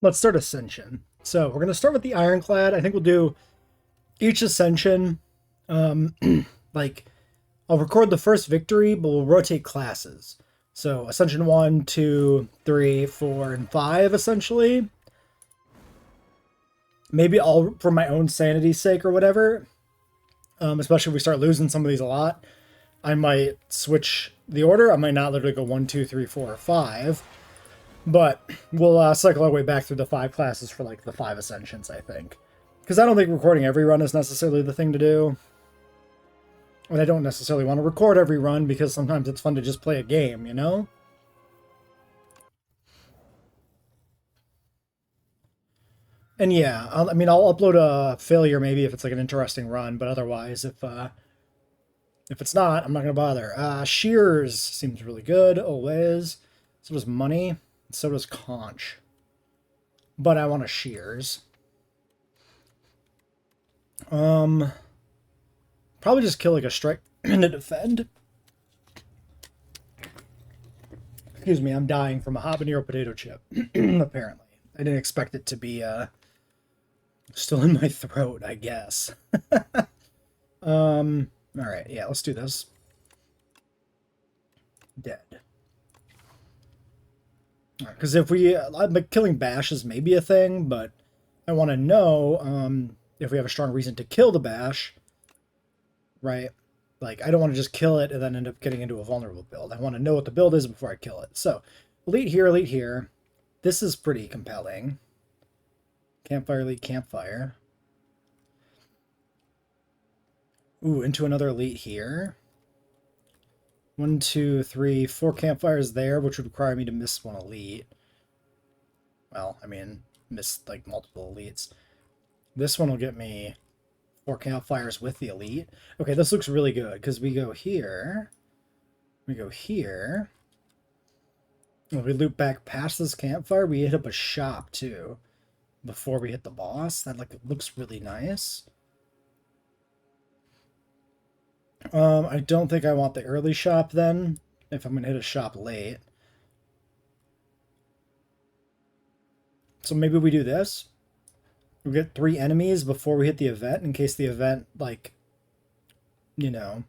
let's start Ascension. So we're going to start with the Ironclad. I think we'll do each Ascension. Um, like, I'll record the first victory, but we'll rotate classes. So Ascension 1, 2, 3, 4, and 5, essentially. Maybe all for my own sanity's sake or whatever, especially if we start losing some of these a lot. I might switch the order. I might not literally go 1, 2, 3, 4, or 5. But we'll cycle our way back through the 5 classes for like the 5 Ascensions, I think. Because I don't think recording every run is necessarily the thing to do. And I don't necessarily want to record every run because sometimes it's fun to just play a game, you know? And yeah, I'll upload a failure maybe if it's like an interesting run, but otherwise, if it's not, I'm not gonna bother. Shears seems really good always. So does money. So does conch. But I want a shears. Um, Probably just kill like a strike and a defend. Excuse me, I'm dying from a habanero potato chip. Apparently, I didn't expect it to be still in my throat. I guess. All right, yeah, let's do this. Dead. Because if we, like, killing Bash is maybe a thing, but I want to know if we have a strong reason to kill the Bash, right? Like, I don't want to just kill it and then end up getting into a vulnerable build. I want to know what the build is before I kill it. So, elite here, elite here. This is pretty compelling. Campfire, elite, campfire. Ooh, into another elite here. 1, 2, 3, 4 campfires there, which would require me to miss one elite. Well, I mean, miss like multiple elites. This one will get me 4 campfires with the elite. Okay, this looks really good because we go here. We go here. When we loop back past this campfire, we hit up a shop too before we hit the boss. That like looks really nice. I don't think I want the early shop then, if I'm gonna hit a shop late. So maybe we do this. We get 3 enemies before we hit the event, in case the event, like, you know.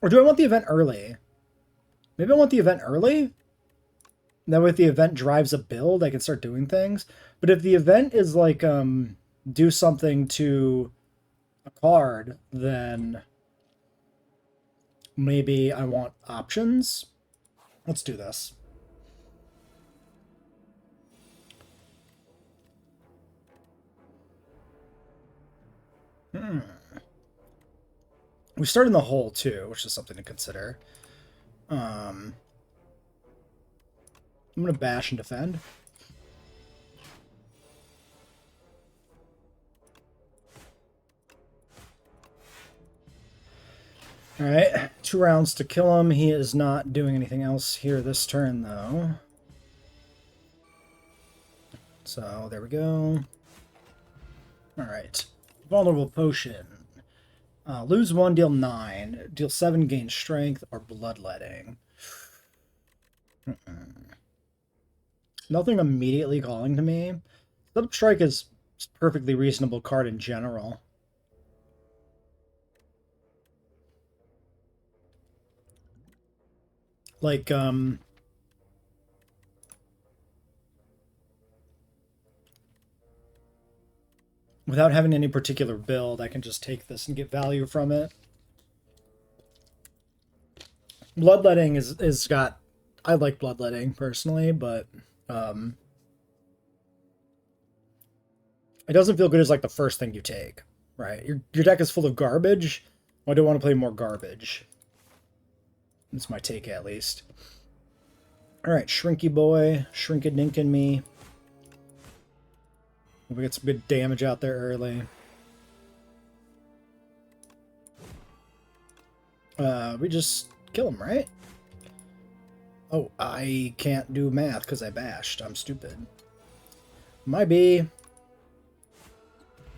Or do I want the event early? Maybe I want the event early? That way if the event drives a build, I can start doing things. But if the event is like, do something to a card, then maybe I want options. Let's do this. We start in the hole too, which is something to consider. I'm gonna bash and defend. Alright, 2 rounds to kill him. He is not doing anything else here this turn, though. So, there we go. Alright. Vulnerable Potion. Lose 1, deal 9. Deal 7, gain strength, or bloodletting. Nothing immediately calling to me. Setup Strike is a perfectly reasonable card in general. Like, without having any particular build, I can just take this and get value from it. Bloodletting is got... I like Bloodletting, personally, but, it doesn't feel good as, like, the first thing you take, right? Your deck is full of garbage. Well, I don't want to play more garbage. That's my take, at least. Alright, Shrinky Boy. Shrink-a-dinkin' me. We get some good damage out there early. We just kill him, right? Oh, I can't do math because I bashed. I'm stupid. Might be.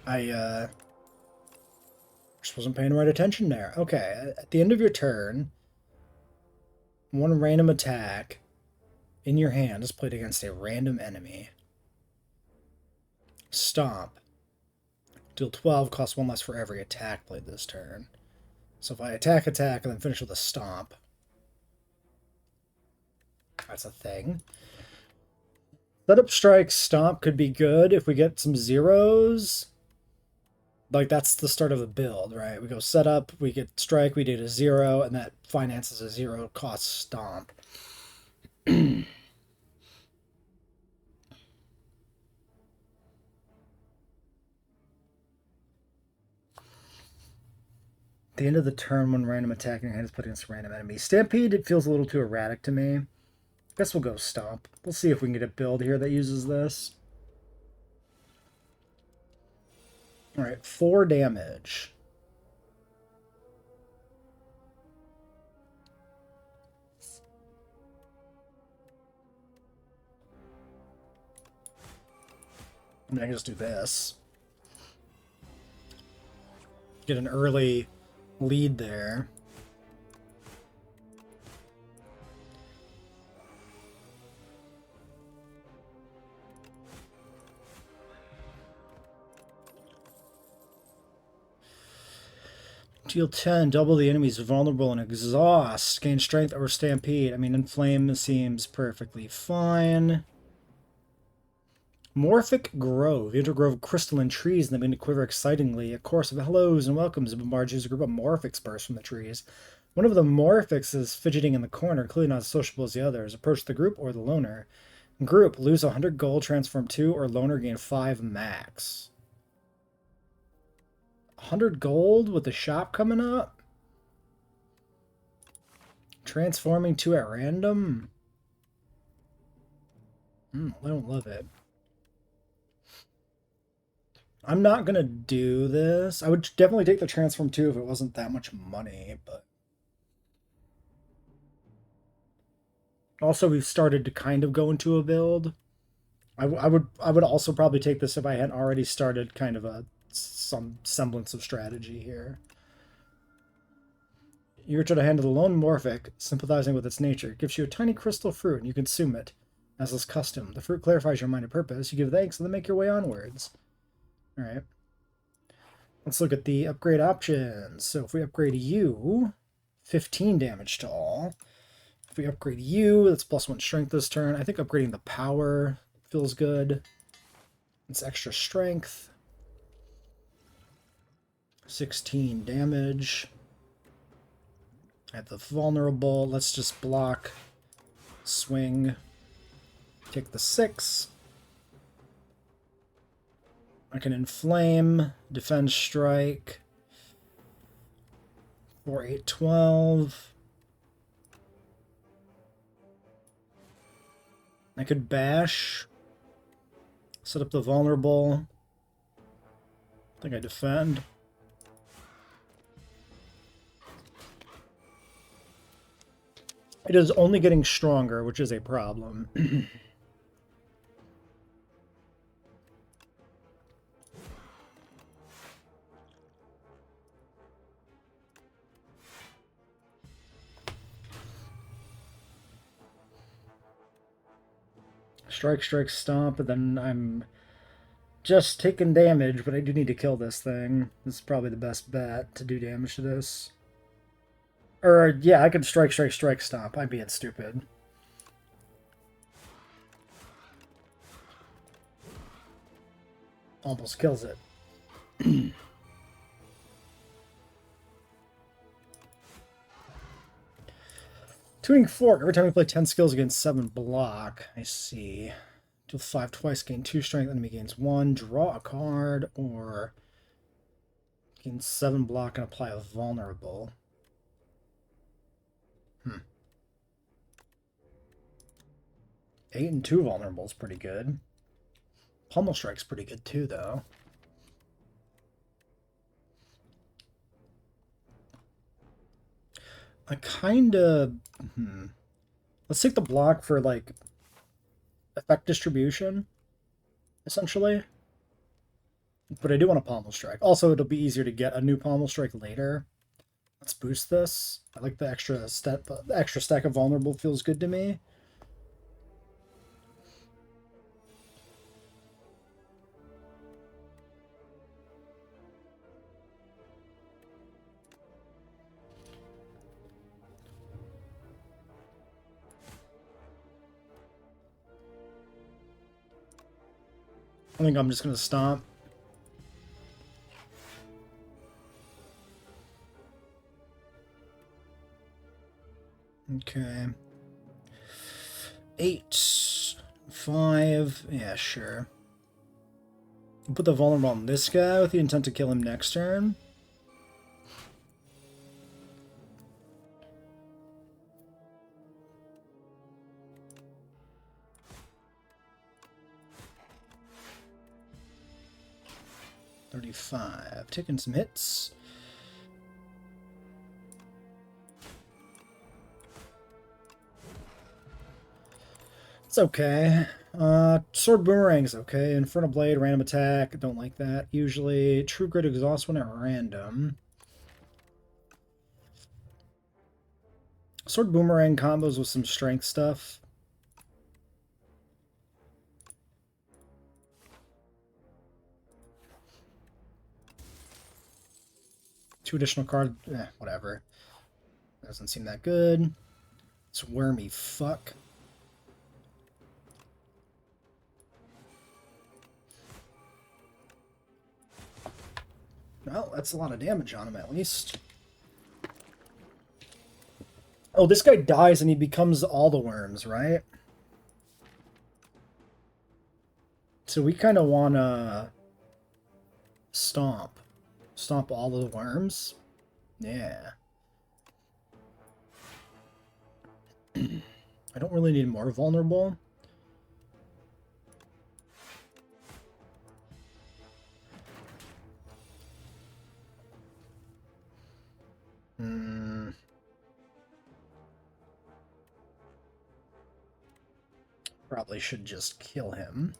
I just wasn't paying the right attention there. Okay, at the end of your turn, one random attack in your hand is played against a random enemy. Stomp. Deal 12, costs 1 less for every attack played this turn. So if I attack, and then finish with a stomp. That's a thing. Setup, strike, stomp could be good if we get some zeros. Like, that's the start of a build, right? We go set up, we get strike, we do a 0, and that finances a 0 cost stomp. The end of the turn, when random attack in your hand is put against a random enemy. Stampede, it feels a little too erratic to me. Guess we'll go stomp. We'll see if we can get a build here that uses this. Alright, 4 damage. I mean, I can just do this. Get an early lead there. Deal 10, double the enemy's vulnerable and exhaust. Gain strength or stampede. I mean, inflame seems perfectly fine. Morphic Grove. You enter a grove of crystalline trees and they begin to quiver excitingly. A chorus of hellos and welcomes bombards a group of morphics burst from the trees. One of the morphics is fidgeting in the corner, clearly not as sociable as the others. Approach the group or the loner. Group, lose 100 gold, transform 2, or loner gain 5 max. 100 gold with the shop coming up? Transforming 2 at random? I don't love it. I'm not going to do this. I would definitely take the transform 2 if it wasn't that much money, but... Also, we've started to kind of go into a build. I would also probably take this if I hadn't already started kind of some semblance of strategy here. You return a hand to the lone morphic, sympathizing with its nature. It gives you a tiny crystal fruit, and you consume it, as is custom. The fruit clarifies your mind and purpose. You give thanks, and then make your way onwards. Alright. Let's look at the upgrade options. So if we upgrade you, 15 damage to all. If we upgrade you, that's +1 strength this turn. I think upgrading the power feels good. It's extra strength. 16 damage. At the vulnerable, let's just block, swing, take the 6. I can inflame, defend, strike. 4, 8, 12. I could bash, set up the vulnerable. I think I defend. It is only getting stronger, which is a problem. Strike, strike, stomp, and then I'm just taking damage, but I do need to kill this thing. This is probably the best bet to do damage to this. Or, yeah, I could strike, strike, strike, stomp. I'm being stupid. Almost kills it. Tuning Fork. Every time we play 10 skills against 7 block. I see. Deal 5 twice, gain 2 strength, enemy gains 1. Draw a card, or gain 7 block and apply a vulnerable. 8 and 2 vulnerable is pretty good. Pummel Strike's pretty good too, though. I kinda... Let's take the block for, like, effect distribution, essentially. But I do want a Pommel Strike. Also, it'll be easier to get a new Pommel Strike later. Let's boost this. I like the extra stack of vulnerable, feels good to me. I think I'm just gonna stomp. Okay. 8, 5. Yeah, sure. Put the vulnerable on this guy with the intent to kill him next turn. $35. Taking some hits. It's okay. Sword Boomerang's okay. Infernal Blade, random attack. Don't like that. Usually, True Grit exhaust when at random. Sword Boomerang combos with some strength stuff. Two additional cards. Whatever. Doesn't seem that good. It's wormy fuck. Well, that's a lot of damage on him, at least. Oh, this guy dies and he becomes all the worms, right? So we kind of want to stomp. Stomp all of the worms. Yeah. I don't really need more vulnerable. Probably should just kill him.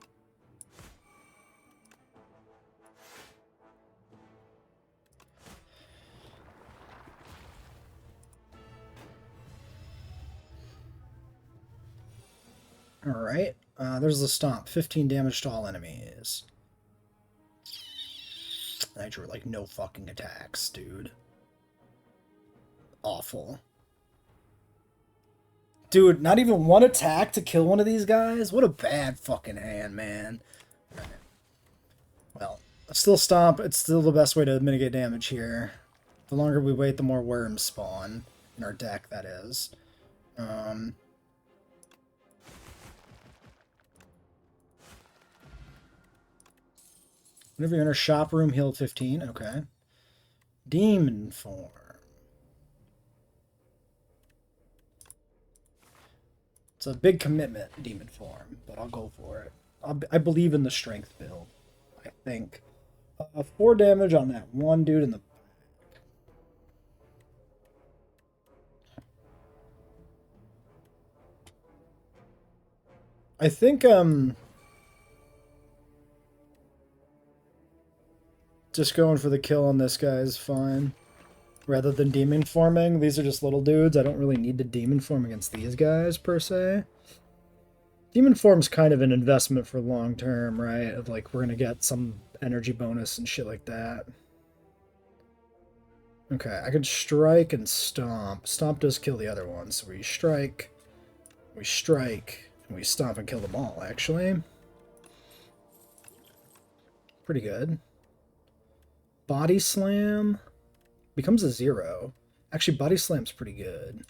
Alright, there's the stomp. 15 damage to all enemies. I drew like no fucking attacks, dude. Awful. Dude, not even one attack to kill one of these guys? What a bad fucking hand, man. Well, still stomp. It's still the best way to mitigate damage here. The longer we wait, the more worms spawn. In our deck, that is. Whenever you enter shop room, heal 15. Okay. Demon form. It's a big commitment, demon form, but I'll go for it. I believe in the strength build, I think. 4 damage on that one dude in the back. I think, just going for the kill on this guy is fine. Rather than demon forming, these are just little dudes. I don't really need to demon form against these guys, per se. Demon form's kind of an investment for long term, right? Of like, we're gonna get some energy bonus and shit like that. Okay, I could strike and stomp. Stomp does kill the other one, so we strike, and we stomp and kill them all, actually. Pretty good. Body slam becomes a 0. Actually, body slam's pretty good.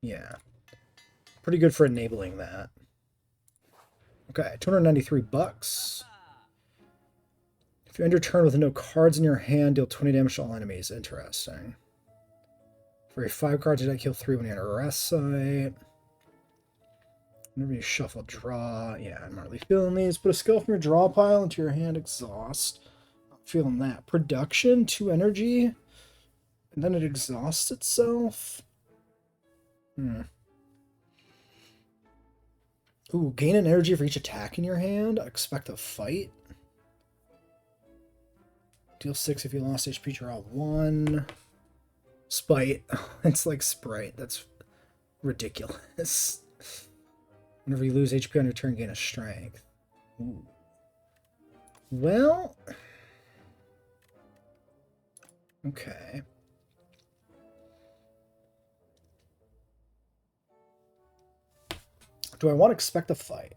Yeah. Pretty good for enabling that. Okay, $293. If you end your turn with no cards in your hand, deal 20 damage to all enemies. Interesting. For a 5 card to deck, heal 3 when you enter a rest site. Whenever you shuffle, draw. Yeah, I'm not really feeling these. Put a skill from your draw pile into your hand, exhaust. Not feeling that. Production, 2 energy. And then it exhausts itself. Ooh, gain an energy for each attack in your hand. Expect a fight. Deal 6 if you lost HP, draw 1. Spite. It's like Sprite. That's ridiculous. Whenever you lose HP on your turn, gain a strength. Ooh. Well... Okay. Do I want to expect a fight?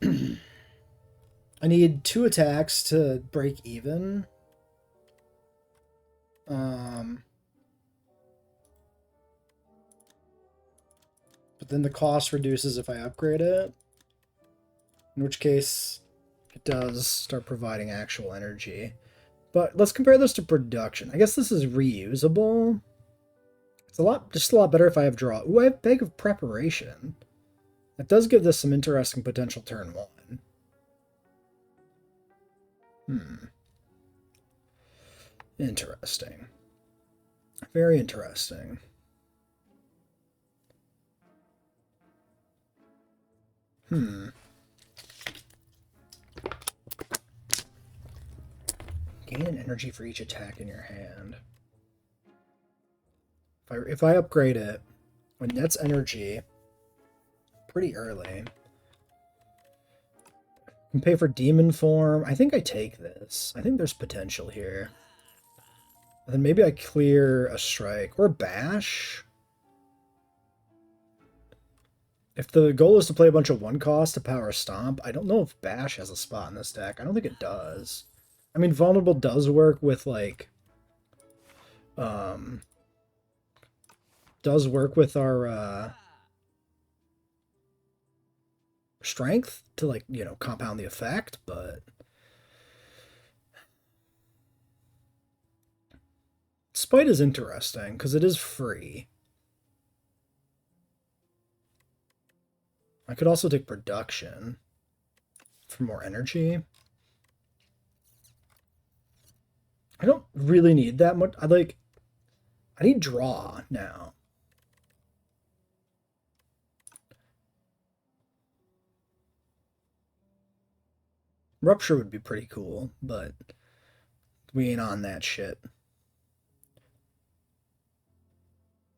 I need 2 attacks to break even. But then the cost reduces if I upgrade it. In which case, it does start providing actual energy. But let's compare this to production. I guess this is reusable. It's just a lot better if I have draw. Ooh, I have Bag of Preparation. That does give this some interesting potential turn 1. Interesting. Very interesting. Gain an energy for each attack in your hand. If I upgrade it, when that's energy, pretty early. Can pay for demon form. I think I take this. I think there's potential here. And then maybe I clear a strike or bash. If the goal is to play a bunch of 1 cost to power stomp, I don't know if bash has a spot in this deck. I don't think it does. I mean, vulnerable does work with like does work with our strength to, like, you know, compound the effect, but Spite is interesting because it is free. I could also take production for more energy. I don't really need that much. I need draw now. Rupture would be pretty cool, but we ain't on that shit.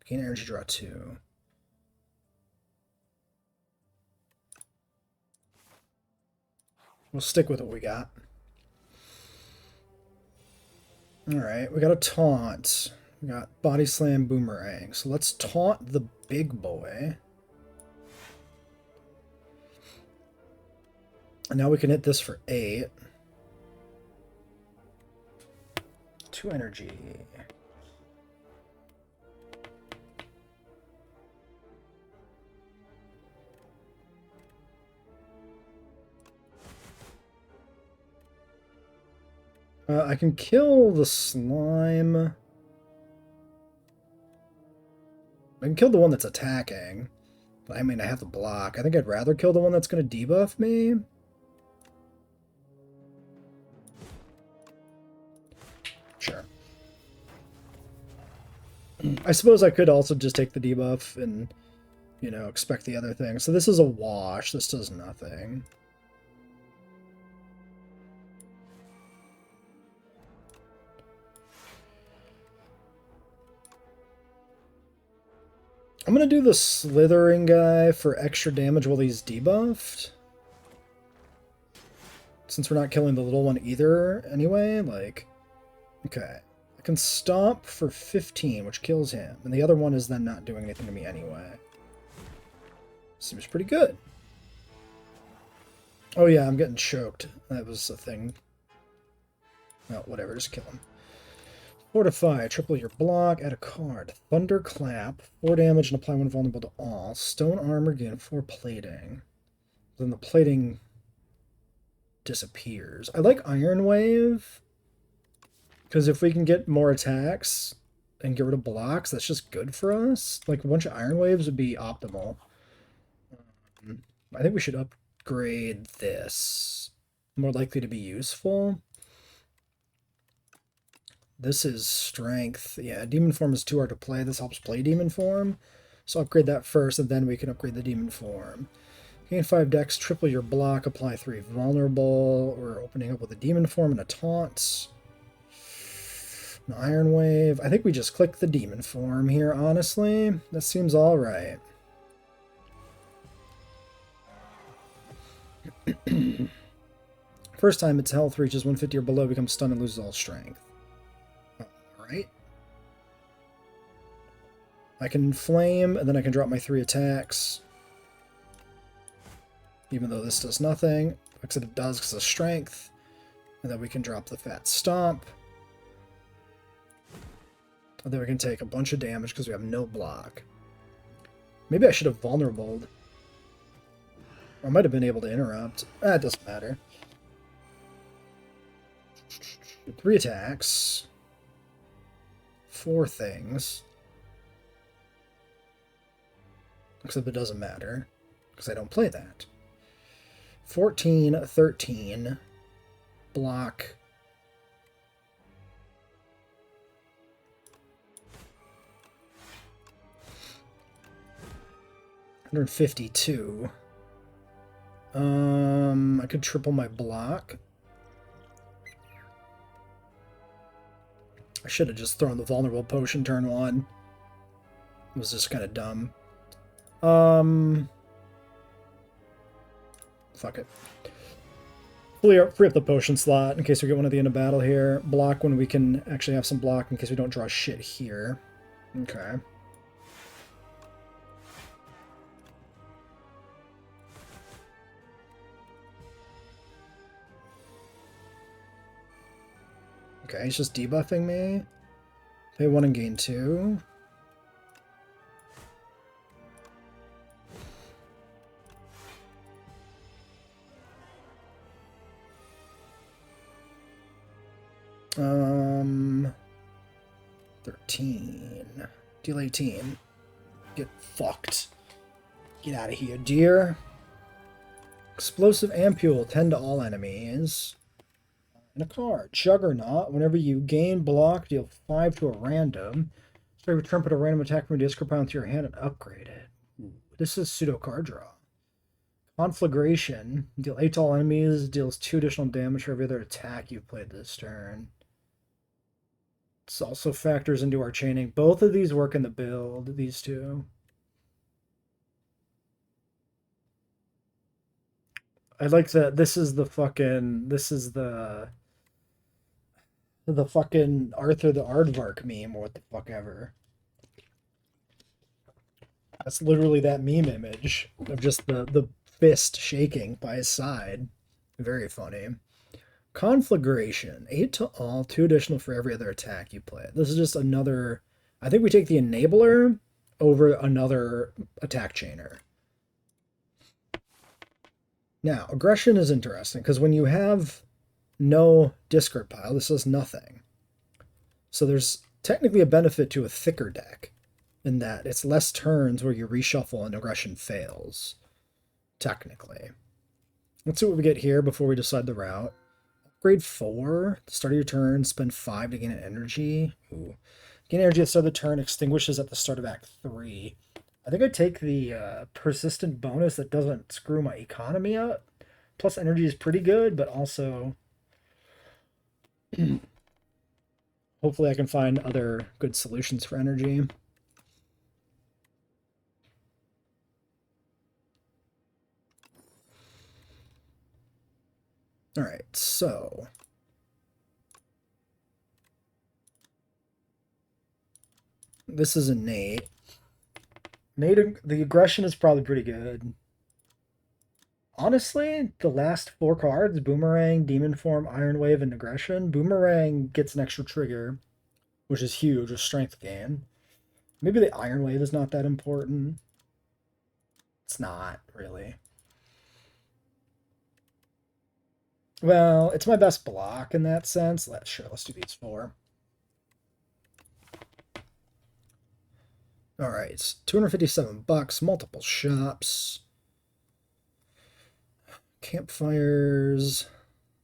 Gain energy, draw 2. We'll stick with what we got. Alright, we got a taunt. We got body slam, boomerang. So let's taunt the big boy. And now we can hit this for 8. 2 energy. I can kill the slime. I can kill the one that's attacking. But I mean, I have to block. I think I'd rather kill the one that's going to debuff me. Sure. I suppose I could also just take the debuff and, you know, expect the other thing. So this is a wash. This does nothing. I'm going to do the slithering guy for extra damage while he's debuffed. Since we're not killing the little one either anyway, like... Okay. I can stomp for 15, which kills him. And the other one is then not doing anything to me anyway. Seems pretty good. Oh yeah, I'm getting choked. That was a thing. Oh, whatever, just kill him. Fortify, triple your block, add a card. Thunderclap, 4 damage and apply 1 vulnerable to all. Stone armor, gain 4 plating. Then the plating disappears. I like Iron Wave, because if we can get more attacks and get rid of blocks, that's just good for us. Like, a bunch of Iron Waves would be optimal. I think we should upgrade this. More likely to be useful. This is strength. Yeah, demon form is too hard to play. This helps play demon form. So upgrade that first, and then we can upgrade the demon form. Gain 5 dex, triple your block, apply 3 vulnerable. We're opening up with a demon form and a taunt. An Iron Wave. I think we just click the demon form here, honestly. That seems alright. First time its health reaches 150 or below, becomes stunned and loses all strength. Alright. I can flame, and then I can drop my 3 attacks. Even though this does nothing, except it does because of strength. And then we can drop the fat stomp. And then we can take a bunch of damage because we have no block. Maybe I should have vulnerable. Or I might have been able to interrupt. It doesn't matter. 3 attacks. 4 things. Except it doesn't matter, because I don't play that. 14, 13. Block. $152. I could triple my block. I should have just thrown the vulnerable potion turn 1. It was just kind of dumb. Fuck it. Free up the potion slot in case we get one at the end of battle here. Block when we can actually have some block in case we don't draw shit here. Okay. Okay, he's just debuffing me. Pay 1 and gain 2. Um, 13. Deal 18. Get fucked. Get out of here, dear. Explosive ampule, 10 to all enemies. And a card. Juggernaut. Whenever you gain block, deal 5 to a random. So return, put a random attack from your discard pile into your hand and upgrade it. This is pseudo card draw. Conflagration. Deal 8 to all enemies. Deals 2 additional damage for every other attack you've played this turn. This also factors into our chaining. Both of these work in the build, these two. I like that this is the fucking Arthur the Aardvark meme or what the fuck ever. That's literally that meme image of just the fist shaking by his side. Very funny. Conflagration. 8 to all, 2 additional for every other attack you play. This is just another... I think we take the enabler over another attack chainer. Now, aggression is interesting, because when you have no discard pile, this does nothing. So there's technically a benefit to a thicker deck, in that it's less turns where you reshuffle and aggression fails. Technically. Let's see what we get here before we decide the route. Upgrade 4, start of your turn, spend 5 to gain an energy. Ooh. Gain energy at the start of the turn, extinguishes at the start of Act 3. I think I'd take the persistent bonus that doesn't screw my economy up. Plus energy is pretty good, but also... hopefully I can find other good solutions for energy. Alright, so... this is innate. The aggression is probably pretty good. Honestly, the last 4 cards, Boomerang, Demon Form, Iron Wave, and Aggression, Boomerang gets an extra trigger, which is huge, with strength gain. Maybe the Iron Wave is not that important. It's not, really. Well, it's my best block in that sense. Sure, let's do these 4. Alright, 257 bucks, multiple shops. Campfires.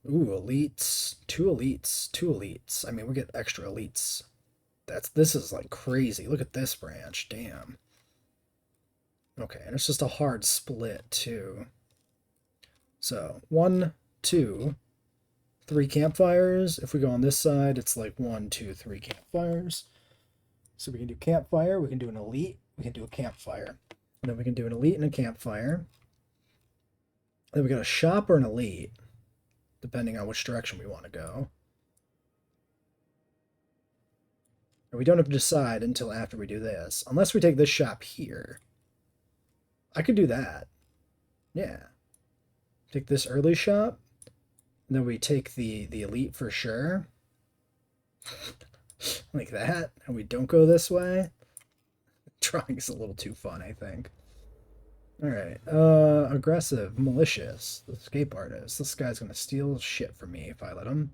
Ooh, elites. 2 elites. 2 elites. I mean, we get extra elites. This is like crazy. Look at this branch. Damn. Okay, and it's just a hard split, too. So, 1, 2, 3 campfires. If we go on this side, it's like 1, 2, 3 campfires. So we can do campfire, we can do an elite, we can do a campfire. And then we can do an elite and a campfire. Then we got a shop or an elite, depending on which direction we want to go. And we don't have to decide until after we do this, unless we take this shop here. I could do that. Yeah. Take this early shot. Then we take the elite for sure. Like that. And we don't go this way. Drawing is a little too fun, I think. Alright. Aggressive, malicious, the escape artist. This guy's gonna steal shit from me if I let him.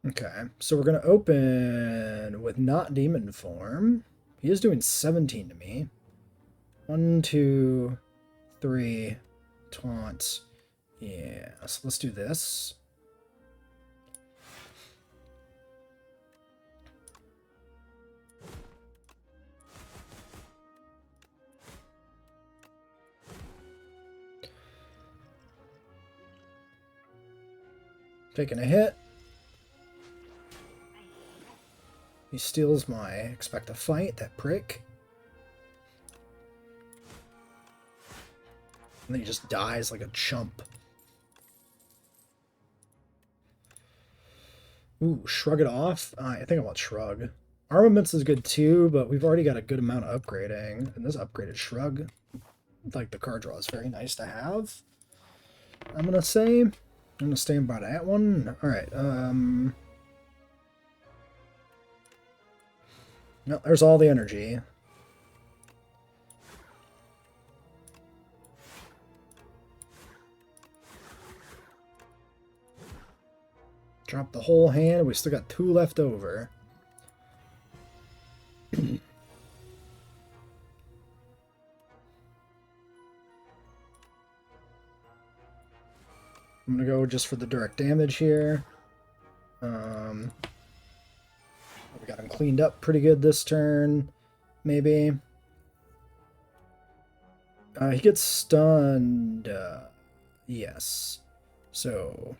Okay, so we're gonna open with not demon form. He is doing 17 to me. 1, 2, 3, taunt. Yeah, so let's do this. Taking a hit. He steals my expect a fight, that prick. And then he just dies like a chump. Ooh, shrug it off? I think I want shrug. Armaments is good too, but we've already got a good amount of upgrading. And this upgraded shrug, like the card draw, is very nice to have. I'm gonna say, I'm gonna stand by that one. Alright, no, there's all the energy. Drop the whole hand. We still got 2 left over. I'm gonna go just for the direct damage here. We got him cleaned up pretty good this turn, maybe. He gets stunned. Yes. So.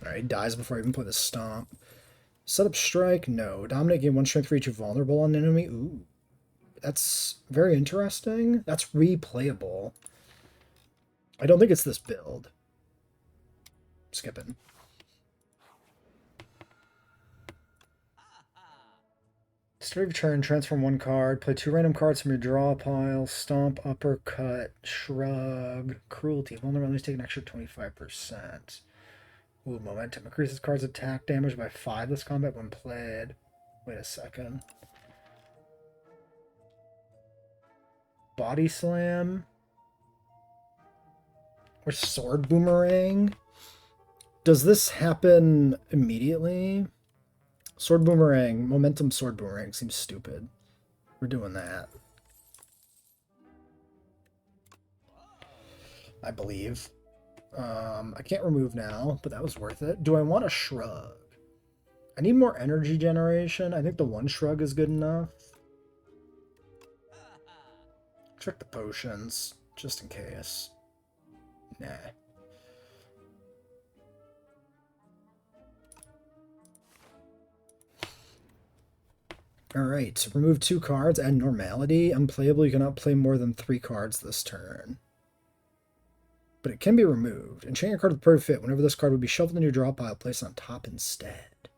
Alright, he dies before I even put the stomp. Set up strike? No. Dominate, gain 1 strength for each vulnerable on an enemy? Ooh. That's very interesting. That's replayable. I don't think it's this build. Skipping. Start of your turn, transform 1 card, play 2 random cards from your draw pile, stomp, uppercut, shrug, cruelty. Vulnerabilities take an extra 25%. Ooh, momentum. Increases cards' attack damage by 5 this combat when played. Wait a second. Body slam? Or sword boomerang? Does this happen immediately? Sword boomerang. Momentum sword boomerang seems stupid. We're doing that. I believe. I can't remove now, but that was worth it. Do I want a shrug? I need more energy generation. I think the 1 shrug is good enough. Check the potions, just in case. Nah. Alright, remove 2 cards, add normality. Unplayable, you cannot play more than 3 cards this turn. But it can be removed. Enchant your card with perfect fit. Whenever this card would be shuffled in your draw pile, place on top instead.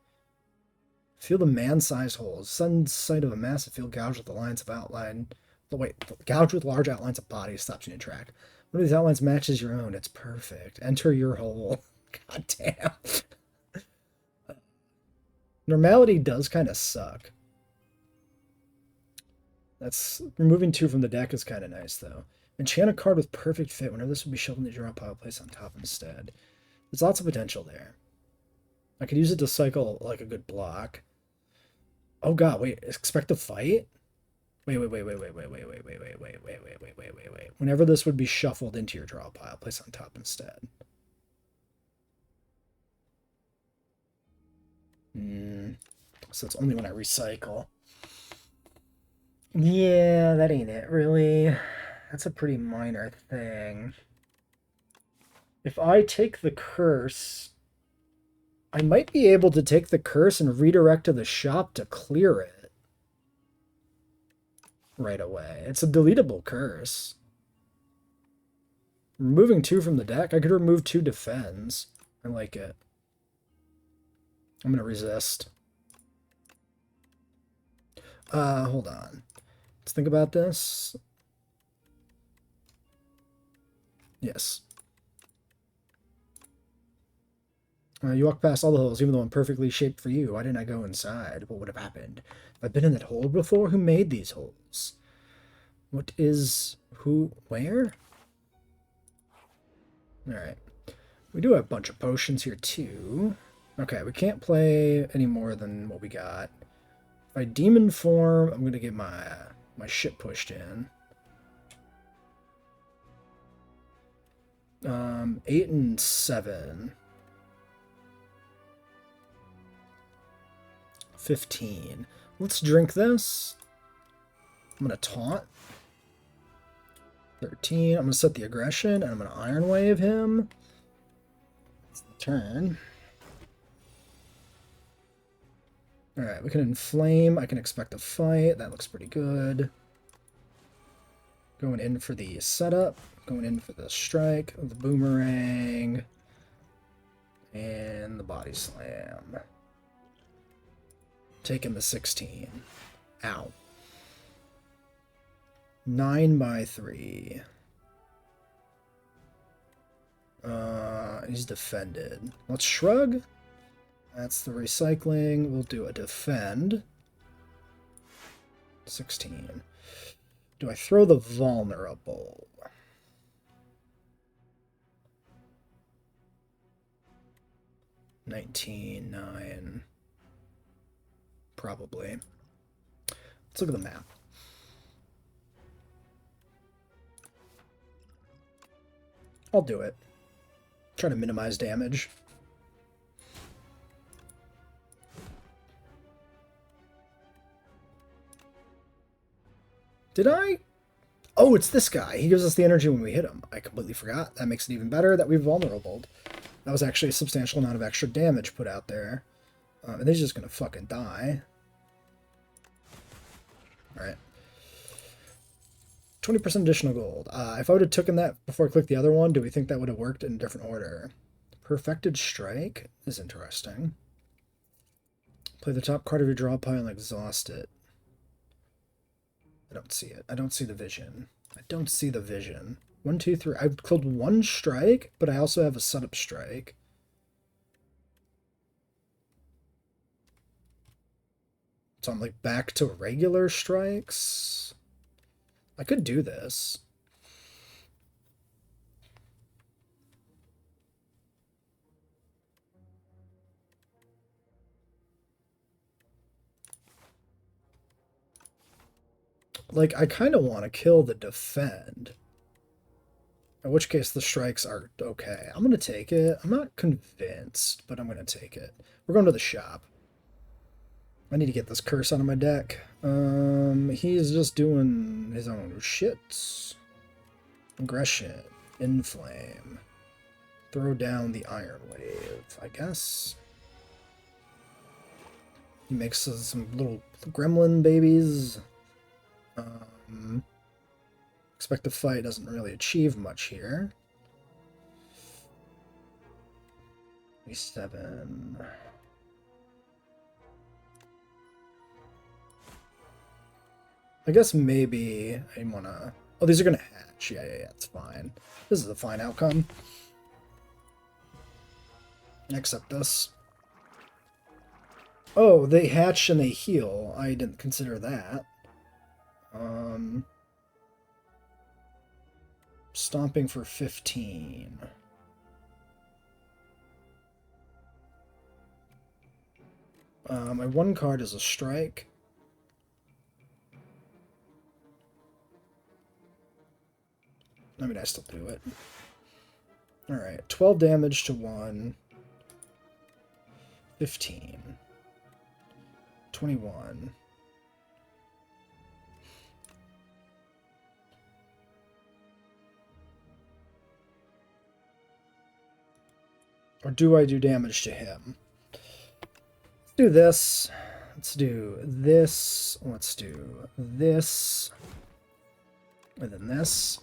Feel the man-sized holes. Sudden sight of a massive field gouged with the lines of outline. Wait, gouged with large outlines of body stops you in track. One of these outlines matches your own. It's perfect. Enter your hole. God damn. Normality does kind of suck. That's removing 2 from the deck is kind of nice though. Enchant a card with perfect fit. Whenever this would be shuffled in the draw pile, place on top instead. There's lots of potential there. I could use it to cycle like a good block. Oh god, wait, expect a fight? Wait. Whenever this would be shuffled into your draw pile, place on top instead. So it's only when I recycle. Yeah, that ain't it, really. That's a pretty minor thing. If I take the curse, I might be able to take the curse and redirect to the shop to clear it right away. It's a deletable curse. Removing 2 from the deck, I could remove 2 defends. I like it. I'm going to resist. Hold on. Let's think about this. Yes. You walk past all the holes, even though I'm perfectly shaped for you. Why didn't I go inside? What would have happened? Have I been in that hole before? Who made these holes? What is... who... where? Alright. We do have a bunch of potions here, too. Okay, we can't play any more than what we got. If I demon form, I'm going to get my shit pushed in. 8 and 7. 15. Let's drink this. I'm going to taunt. 13. I'm going to set the aggression, and I'm going to Iron Wave him. That's the turn. Alright, we can inflame. I can expect a fight. That looks pretty good. Going in for the setup. Going in for the strike. The boomerang. And the body slam. Taking the 16. Ow. 9 by 3. He's defended. Let's shrug. That's the recycling. We'll do a defend. 16. Do I throw the vulnerable? $19, 9. Probably. Let's look at the map. I'll do it. Try to minimize damage. Did I? Oh, it's this guy. He gives us the energy when we hit him. I completely forgot. That makes it even better that we've vulnerable. That was actually a substantial amount of extra damage put out there. And he's just gonna fucking die. Alright. 20% additional gold. If I would have taken that before I clicked the other one, do we think that would have worked in a different order? Perfected Strike is interesting. Play the top card of your draw pile and exhaust it. I don't see it. I don't see the vision. I don't see the vision. 1, 2, 3. I've killed one strike, but I also have a setup strike. So I'm like back to regular strikes. I could do this. Like, I kind of want to kill the defend. In which case the strikes are okay. I'm going to take it. I'm not convinced, but I'm going to take it. We're going to the shop. I need to get this curse out of my deck. He's just doing his own shit. Aggression. Inflame. Throw down the Iron Wave, I guess. He makes some little gremlin babies. Expect the fight doesn't really achieve much here. 7. I guess maybe I want to... Oh, these are going to hatch. Yeah, it's fine. This is a fine outcome. Accept this. Oh, they hatch and they heal. I didn't consider that. Stomping for 15. My one card is a strike. I mean, I still do it. Alright, 12 damage to 1. 15. 21. Or do I do damage to him? Let's do this. Let's do this. Let's do this. And then this.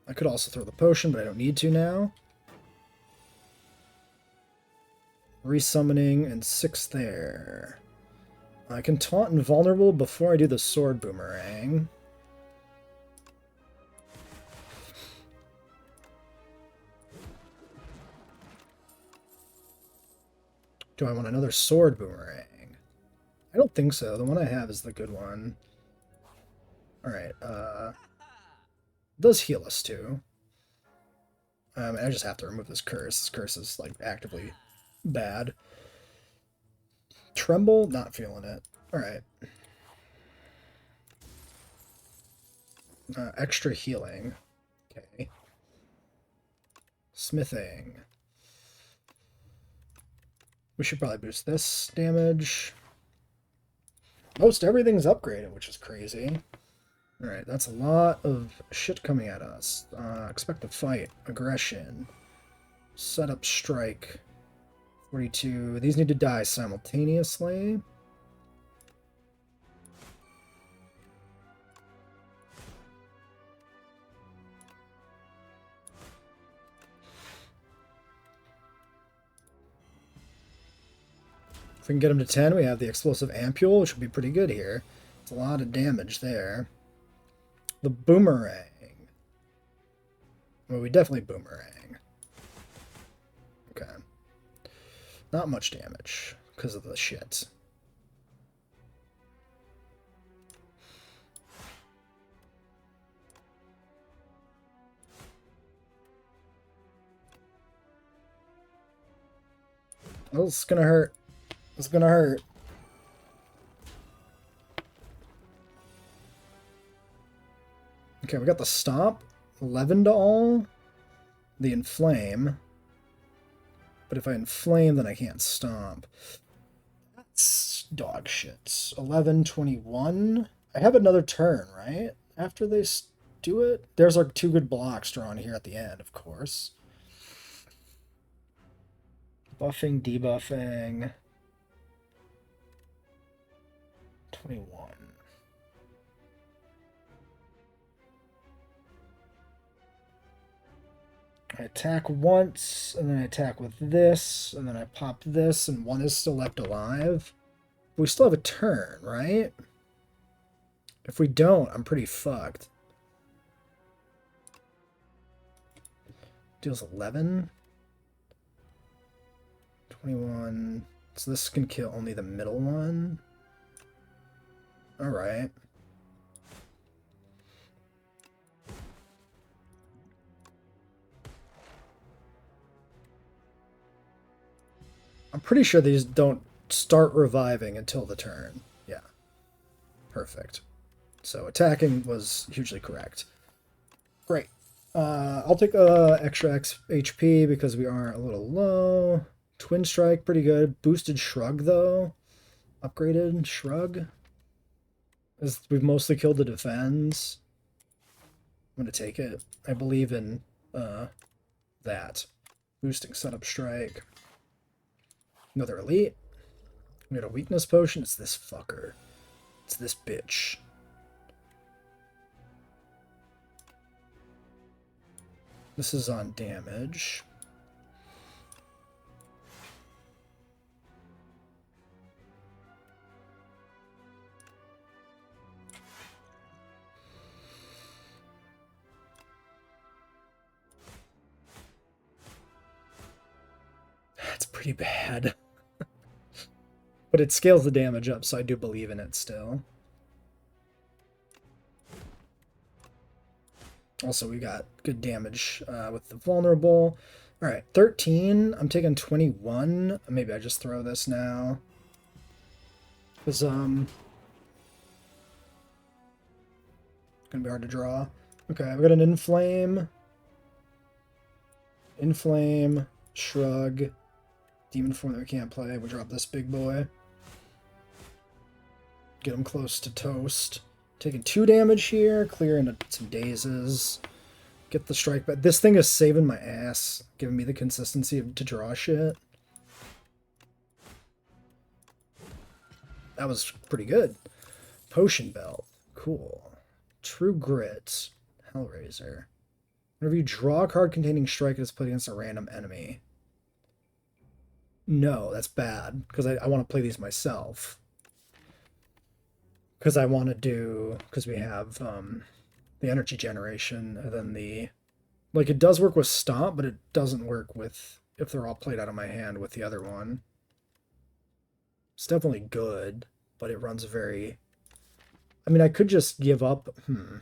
I could also throw the potion, but I don't need to now. Resummoning and 6 there. I can taunt invulnerable before I do the sword boomerang. Do I want another sword boomerang? I don't think so. The one I have is the good one. Alright, does heal us too. I just have to remove this curse. This curse is, like, actively bad. Tremble? Not feeling it. Alright. Extra healing. Okay. Smithing. We should probably boost this damage. Most everything's upgraded, which is crazy. Alright, that's a lot of shit coming at us. Expect a fight. Aggression. Setup strike. 42. These need to die simultaneously. If we can get them to 10, we have the explosive ampule, which would be pretty good here. It's a lot of damage there. The boomerang. Well, we definitely boomerang. Okay. Not much damage because of the shit. Oh, it's gonna hurt. It's gonna hurt. Okay, we got the stomp. 11 to all. The inflame. But if I inflame, then I can't stomp. That's dog shit. 11, 21. I have another turn, right? After they do it? There's our 2 good blocks drawn here at the end, of course. Buffing, debuffing. 21. I attack once, and then I attack with this, and then I pop this, and 1 is still left alive. We still have a turn, right? If we don't, I'm pretty fucked. Deals 11. 21. So this can kill only the middle one. Alright. I'm pretty sure these don't start reviving until the turn. Yeah. Perfect. So attacking was hugely correct. Great. I'll take extra HP because we are a little low. Twin Strike, pretty good. Boosted Shrug, though. Upgraded Shrug. As we've mostly killed the defense. I'm going to take it. I believe in that. Boosting Setup Strike. Another Elite. We got a Weakness Potion. It's this fucker. It's this bitch. This is on damage. That's pretty bad. But it scales the damage up, so I do believe in it still. Also, we got good damage with the vulnerable. Alright, 13. I'm taking 21. Maybe I just throw this now. Because, gonna be hard to draw. Okay, we got an Inflame. Inflame. Shrug. Demon form that we can't play. We drop this big boy. Get him close to toast. Taking 2 damage here. Clearing some dazes. Get the strike back. This thing is saving my ass. Giving me the consistency to draw shit. That was pretty good. Potion Belt. Cool. True Grit. Hellraiser. Whenever you draw a card containing strike, it is put against a random enemy. No, that's bad, because I want to play these myself. Because I want to do, because we have the energy generation, and then the, like, it does work with Stomp, but it doesn't work with, if they're all played out of my hand with the other one. It's definitely good, but it runs very, I mean, I could just give up. Hmm.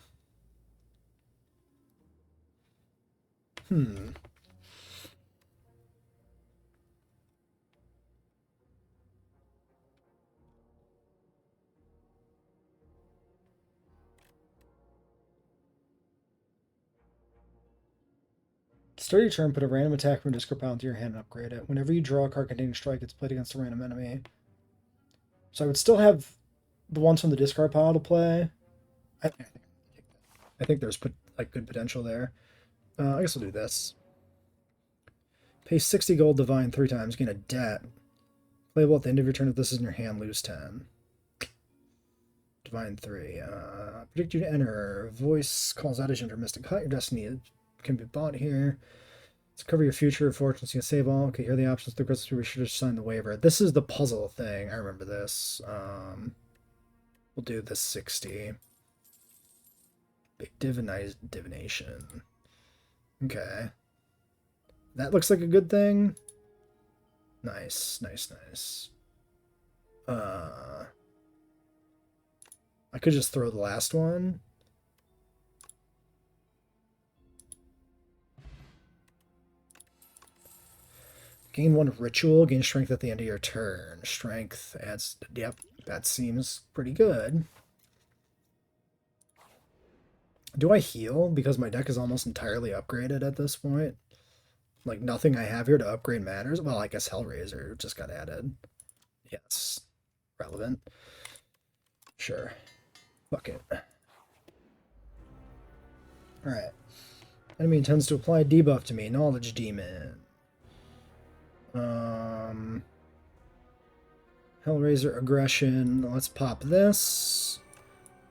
Start your turn, put a random attack from discard pile into your hand and upgrade it. Whenever you draw a card containing strike, it's played against a random enemy. So I would still have the ones from the discard pile to play. I think there's like good potential there. I guess I'll do this. Pay 60 gold divine 3 times, gain a debt. Playable at the end of your turn if this is in your hand, lose 10. Divine 3. Predict you to enter. Voice calls out as you enter Mystic Hut. Your destiny can be bought here. To cover your future fortunes, you can save all. Okay, here are the options. The Christmas we should have signed the waiver. This is the puzzle thing. I remember this. We'll do the 60. Big divination. Okay. That looks like a good thing. Nice. I could just throw the last one. Gain 1 ritual, gain strength at the end of your turn. Strength adds, yep, that seems pretty good. Do I heal? Because my deck is almost entirely upgraded at this point. Like, nothing I have here to upgrade matters. Well, I guess Hellraiser just got added. Yes. Relevant. Sure. Fuck it. Alright. Enemy intends to apply debuff to me. Knowledge Demon. Hellraiser aggression. Let's pop this.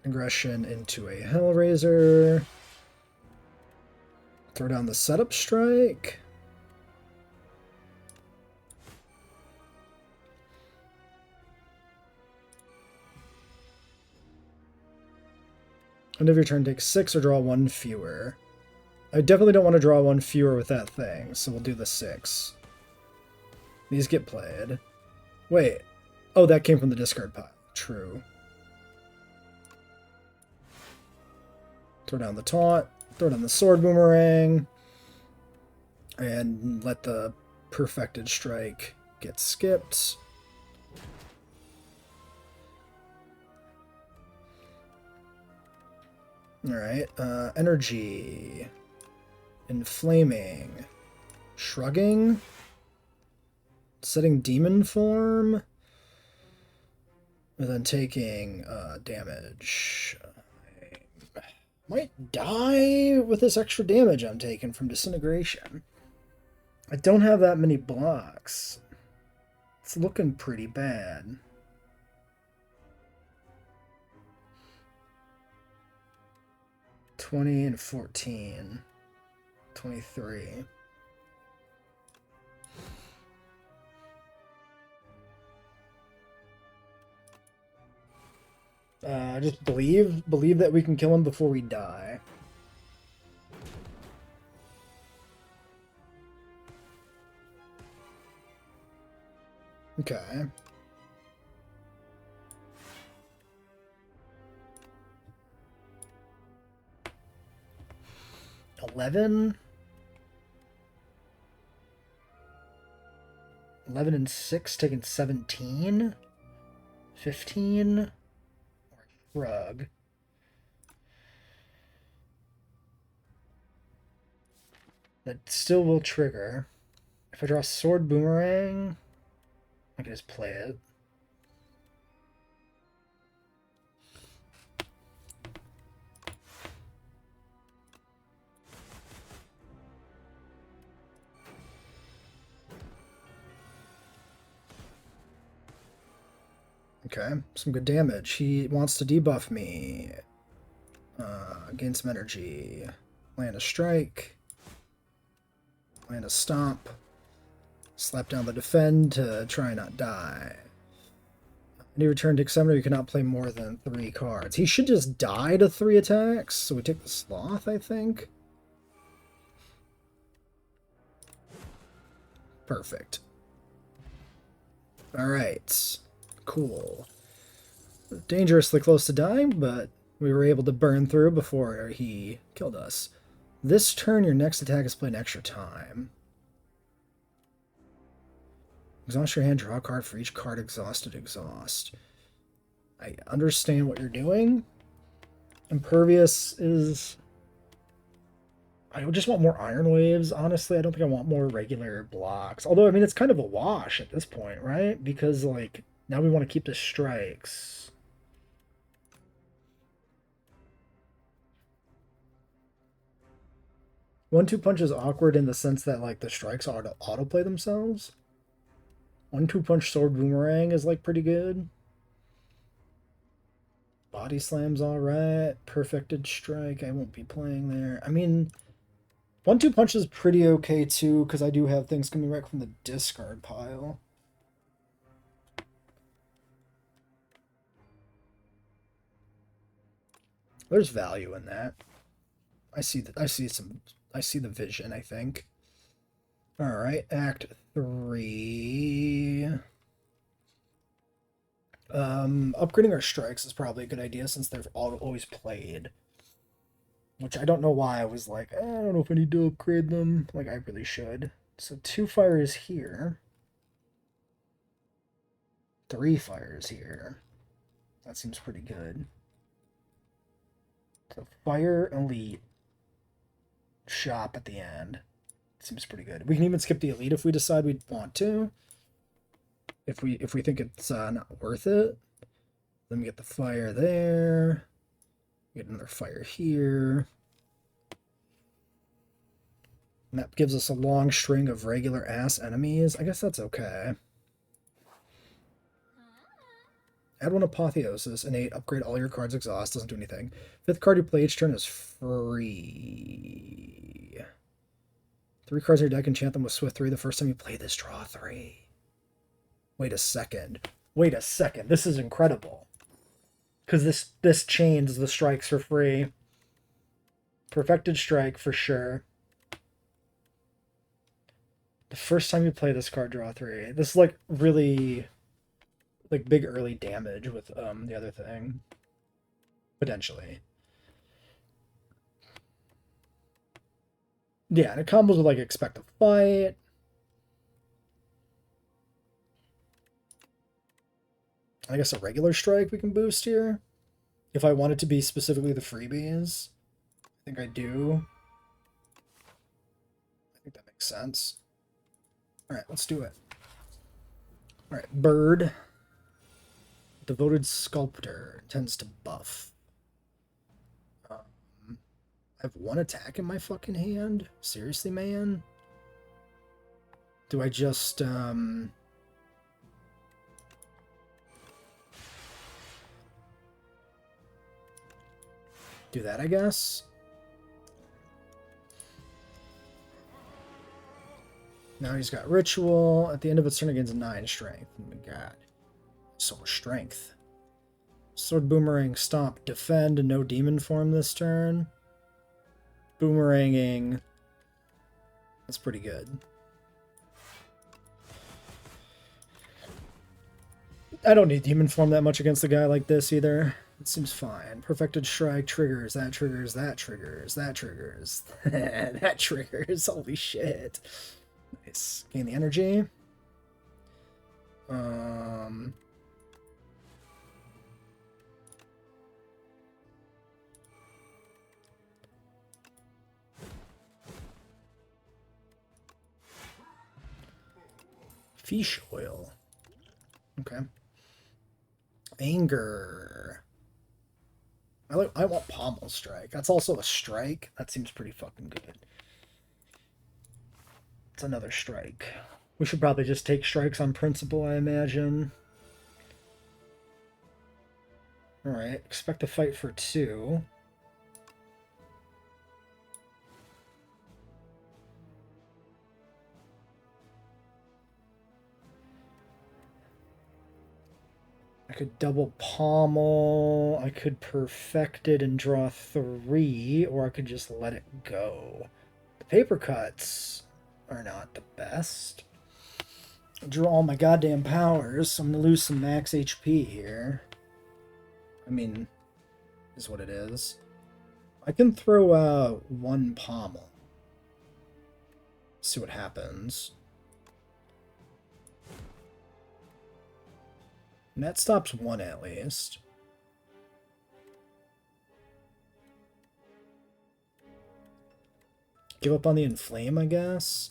Aggression into a Hellraiser. Throw down the setup strike. End of your turn, take 6 or draw 1 fewer. I definitely don't want to draw 1 fewer with that thing, so we'll do the 6. These get played. Wait. Oh, that came from the discard pile. True. Throw down the taunt. Throw down the sword boomerang. And let the perfected strike get skipped. Alright. Energy. Inflaming. Shrugging. Setting demon form. And then taking damage. I might die with this extra damage I'm taking from disintegration. I don't have that many blocks. It's looking pretty bad. $20 and $14. 23. Just believe that we can kill him before we die. Okay. $11 and 6, taking 17. 15. Rug. That still will trigger. If I draw sword boomerang, I can just play it. Okay, some good damage. He wants to debuff me. Gain some energy. Land a strike. Land a stomp. Slap down the defend to try not die. Any return to examiner, you cannot play more than 3 cards. He should just die to 3 attacks, so we take the Sloth, I think. Perfect. Alright. Cool. Dangerously close to dying, but we were able to burn through before he killed us. This turn, your next attack is played an extra time. Exhaust your hand, draw a card for each card exhausted, exhaust. I understand what you're doing. Impervious is... I just want more Iron Waves, honestly. I don't think I want more regular blocks. Although, I mean, it's kind of a wash at this point, right? Because, like, now we want to keep the strikes. One-two punch is awkward in the sense that, like, the strikes autoplay themselves. One-two punch sword boomerang is, like, pretty good. Body slam's alright. Perfected strike, I won't be playing there. I mean... 1-2 punch is pretty okay too, because I do have things coming back from the discard pile. There's value in that. I see the vision, I think. Alright, Act 3. Upgrading our strikes is probably a good idea since they're always played. Which I don't know why I was like, I don't know if I need to upgrade them. Like, I really should. So 2 fires here. 3 fires here. That seems pretty good. So fire, elite, shop at the end. Seems pretty good. We can even skip the elite if we decide we want to. If we think it's not worth it. Then we get the fire there. Get another fire here. And that gives us a long string of regular ass enemies. I guess that's okay. Add 1 Apotheosis, innate, upgrade all your cards, exhaust, doesn't do anything. 5th card you play each turn is free. 3 cards in your deck, enchant them with Swift 3. The first time you play this, draw 3. Wait a second. Wait a second. This is incredible. Because this chains the strikes for free. Perfected strike for sure. The first time you play this card, draw 3. This is like really like big early damage with the other thing. Potentially. Yeah, and it combos with like expect a fight. I guess a regular strike we can boost here. If I want it to be specifically the freebies. I think I do. I think that makes sense. Alright, let's do it. Alright, Bird. Devoted Sculptor tends to buff. I have 1 attack in my fucking hand? Seriously, man? Do I just, do that, I guess? Now he's got Ritual. At the end of its turn, it gains 9 strength. Oh my god. So much strength. Sword Boomerang, Stomp, Defend, no Demon Form this turn. Boomeranging. That's pretty good. I don't need Demon Form that much against a guy like this either. It seems fine. Perfected Strike triggers, that triggers, that triggers, that triggers. That triggers. Holy shit. Nice. Gain the energy. Fish oil. Okay. Anger. I want Pommel Strike. That's also a strike. That seems pretty fucking good. It's another strike. We should probably just take strikes on principle, I imagine. Alright, expect a fight for 2. I could double pommel, I could perfect it and draw 3, or I could just let it go. The paper cuts are not the best. I draw all my goddamn powers, so I'm gonna lose some max HP here. I mean, is what it is. I can throw out 1 pommel. See what happens. And that stops 1 at least. Give up on the inflame, I guess.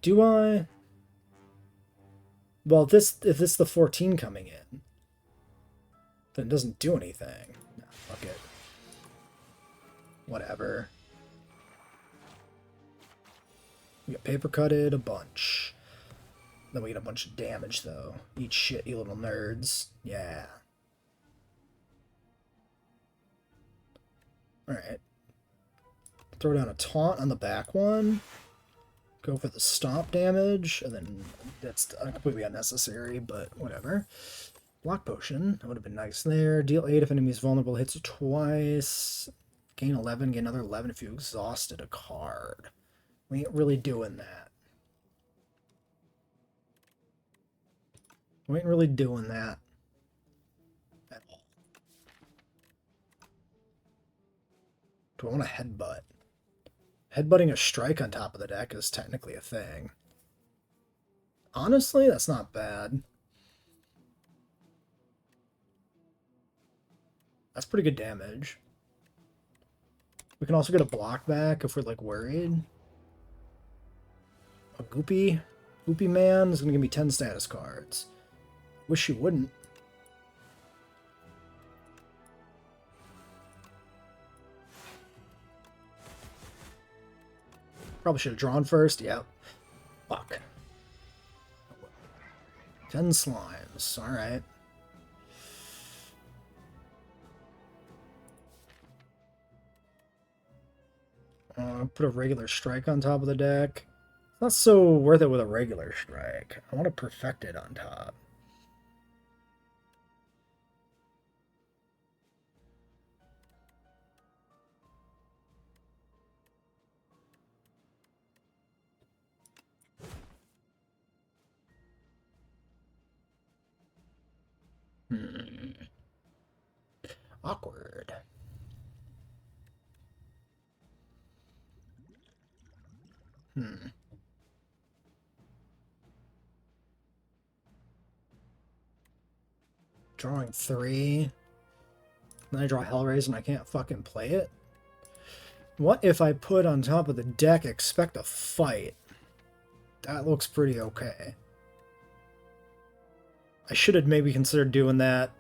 Do I? Well, if this is the 14 coming in, then it doesn't do anything. Nah, fuck it. Whatever. We get paper cutted a bunch. Then we get a bunch of damage, though. Eat shit, you little nerds. Yeah. Alright. Throw down a taunt on the back one. Go for the stomp damage. And then that's completely unnecessary, but whatever. Block potion. That would have been nice there. Deal 8 if enemy is vulnerable. Hits twice. Gain 11. Gain another 11 if you exhausted a card. We ain't really doing that. We ain't really doing that at all. Do I want to headbutt? Headbutting a strike on top of the deck is technically a thing. Honestly, that's not bad. That's pretty good damage. We can also get a block back if we're, like, worried. A Goopy Man is going to give me 10 status cards. Wish you wouldn't. Probably should have drawn first. Yep. Fuck. 10 slimes. Alright. Put a regular strike on top of the deck. It's not so worth it with a regular strike. I want to perfect it on top. Awkward. Drawing 3. Then I draw Hellraiser and I can't fucking play it? What if I put on top of the deck expect a fight? That looks pretty okay. I should have maybe considered doing that.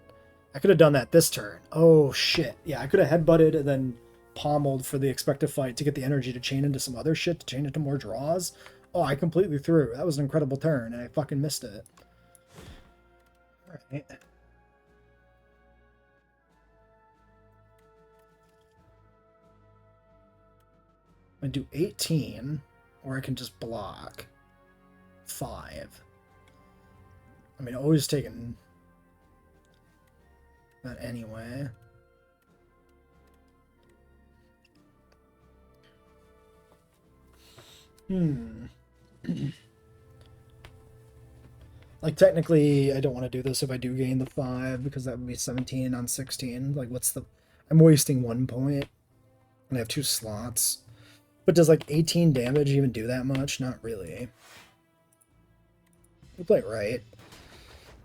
I could have done that this turn. Oh shit. Yeah, I could have headbutted and then pommeled for the expected fight to get the energy to chain into some other shit, to chain into more draws. Oh, I completely threw. That was an incredible turn, and I fucking missed it. Alright. I do 18, or I can just block 5. I mean, always taking that anyway. Like, technically, I don't want to do this if I do gain the 5, because that would be 17 on 16. Like, what's the... I'm wasting 1 point, and I have 2 slots. But does, like, 18 damage even do that much? Not really. We play it right.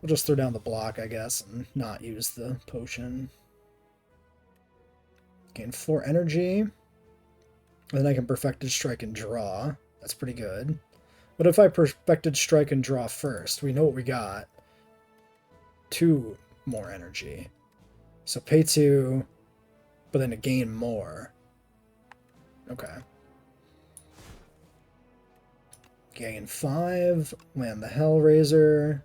We'll just throw down the block, I guess, and not use the potion. Gain 4 energy. And then I can Perfected Strike and draw. That's pretty good. What if I Perfected Strike and draw first? We know what we got. 2 more energy. So pay 2, but then to gain more. Okay. Gain 5. Land the Hellraiser.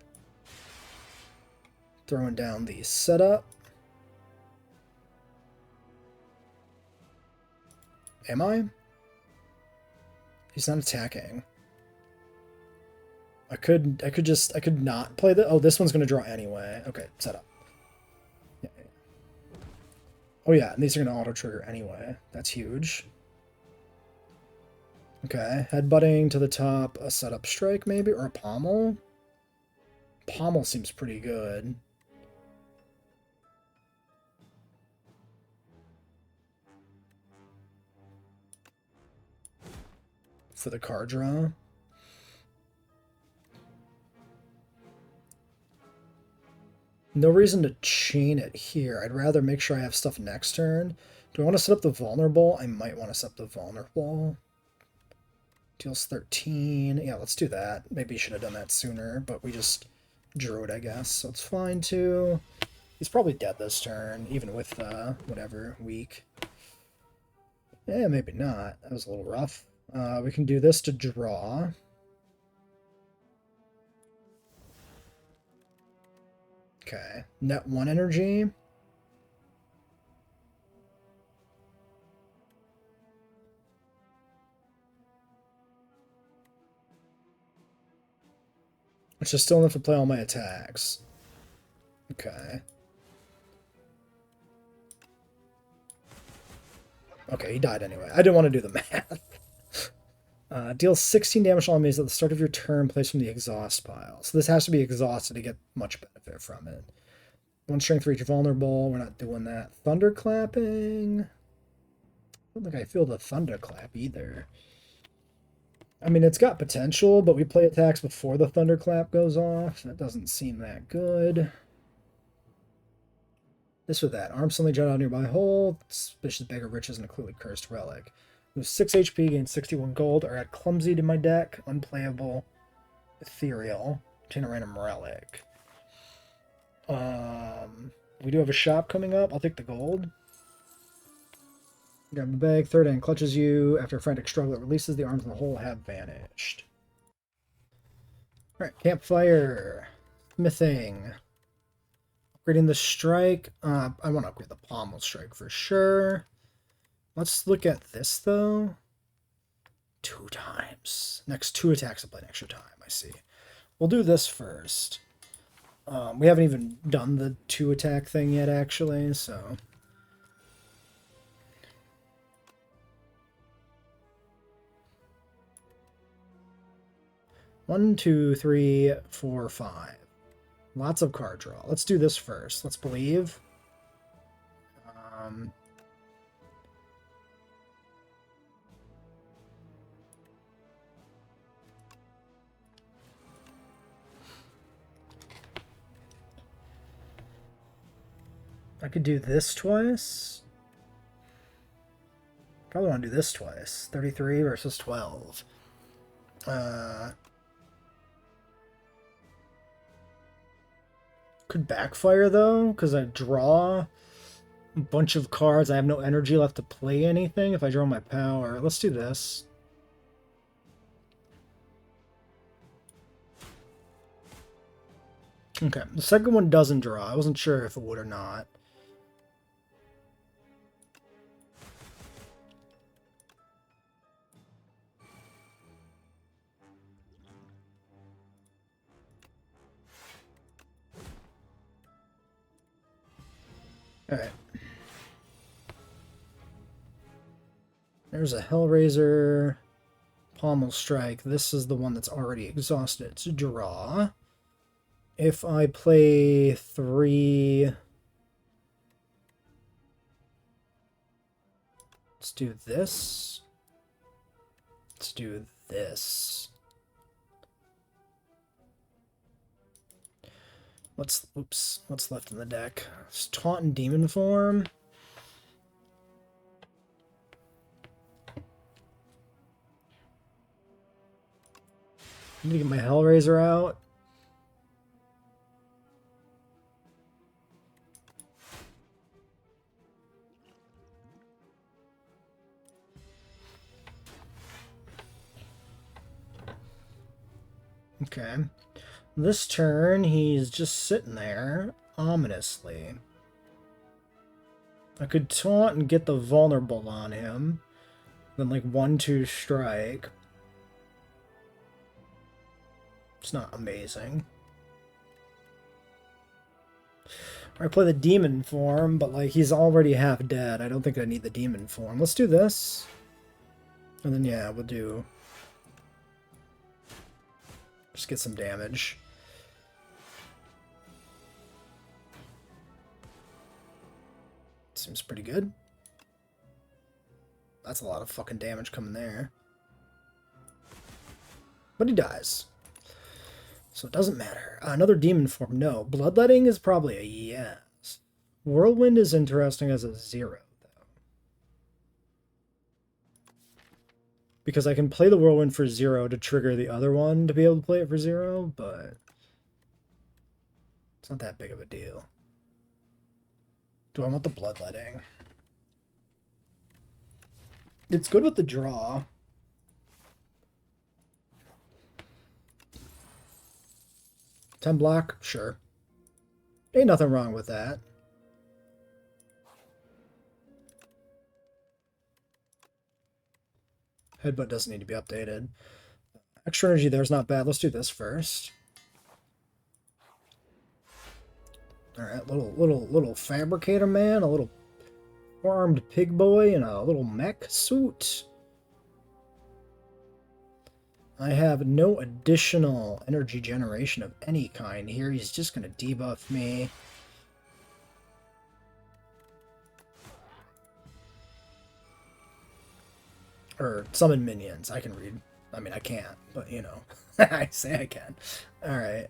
Throwing down the setup. Am I? He's not attacking. I could not play the... Oh, this one's going to draw anyway. Okay, setup. Oh yeah, and these are going to auto-trigger anyway. That's huge. Okay, headbutting to the top, a setup strike maybe, or a pommel? Pommel seems pretty good. For the card draw. No reason to chain it here. I'd rather make sure I have stuff next turn. Do I want to set up the vulnerable? I might want to set up the vulnerable. Deals 13. Yeah, let's do that. Maybe you should have done that sooner, but we just drew it, I guess. So it's fine, too. He's probably dead this turn, even with, whatever, weak. Yeah, maybe not. That was a little rough. We can do this to draw. Okay. Net 1 energy. Which is still enough to play all my attacks. Okay. Okay, he died anyway. I didn't want to do the math. Deals 16 damage to all enemies at the start of your turn placed from the exhaust pile. So this has to be exhausted to get much benefit from it. 1 strength for each vulnerable. We're not doing that. Thunderclapping. I don't think I feel the thunderclap either. I mean, it's got potential, but we play attacks before the thunderclap goes off. That doesn't seem that good. This or that. Arm suddenly jut out nearby hole. Suspicious bag of riches and a clearly cursed relic. Lose 6 HP, gain 61 gold, or add clumsy to my deck. Unplayable. Ethereal. Obtain a random relic. We do have a shop coming up. I'll take the gold. Grab the bag. Third hand clutches you. After a frantic struggle, it releases. The arms in the hole have vanished. Alright, campfire. Smithing. Upgrading the strike. I want to upgrade the pommel strike for sure. Let's look at this, though. 2 times. Next 2 attacks I play an extra time, I see. We'll do this first. We haven't even done the 2 attack thing yet, actually, so... One, two, three, four, 5. Lots of card draw. Let's do this first. Let's believe. I could do this twice. Probably want to do this twice. 33 versus 12. Could backfire, though, because I draw a bunch of cards. I have no energy left to play anything if I draw my power. Let's do this. Okay, the second one doesn't draw. I wasn't sure if it would or not. Alright. There's a Hellraiser. Pommel Strike. This is the one that's already exhausted. It's a draw. If I play 3... Let's do this. Let's do this. Oops, what's left in the deck? It's Taunt in Demon form. I need to get my Hellraiser out. Okay. This turn, he's just sitting there, ominously. I could taunt and get the vulnerable on him. Then, like, 1-2 strike. It's not amazing. I play the demon form, but like he's already half dead. I don't think I need the demon form. Let's do this. And then yeah, we'll do... just get some damage. Seems pretty good. That's a lot of fucking damage coming there. But he dies. So it doesn't matter. Another demon form, no. Bloodletting is probably a yes. Whirlwind is interesting as a 0, though. Because I can play the Whirlwind for 0 to trigger the other one to be able to play it for 0, but it's not that big of a deal. Do I want the Bloodletting? It's good with the draw. Ten block, sure. Ain't nothing wrong with that. Headbutt doesn't need to be updated. Extra energy there's not bad. Let's do this first. Alright, little fabricator man, a little four-armed pig boy in a little mech suit. I have no additional energy generation of any kind here. He's just going to debuff me. Or summon minions. I can read. I mean, I can't, but you know. I say I can. Alright.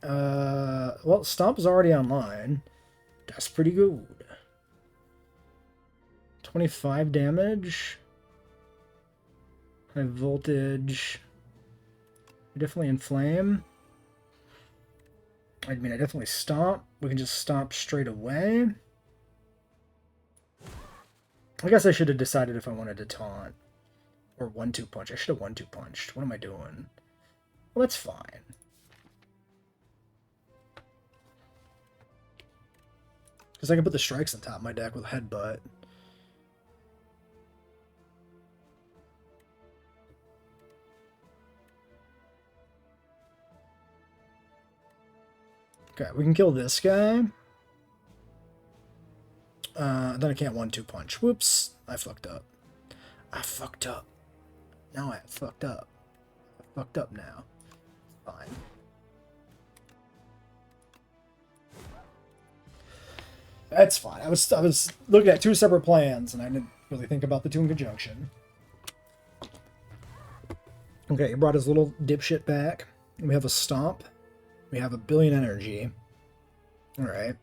Well, Stomp is already online. That's pretty good. 25 damage. High voltage. Definitely inflame. I mean, I definitely stomp. We can just stomp straight away. I guess I should have decided if I wanted to taunt. Or 1-2 punch. I should have 1-2 punched. What am I doing? Well, that's fine. Because I can put the strikes on top of my deck with headbutt. Okay, we can kill this guy. Then I can't 1-2 punch. Whoops. I fucked up. I fucked up. Now I fucked up. I fucked up now. Fine. That's fine. I was looking at 2 separate plans, and I didn't really think about the 2 in conjunction. Okay, he brought his little dipshit back. We have a stomp. We have a billion energy. Alright.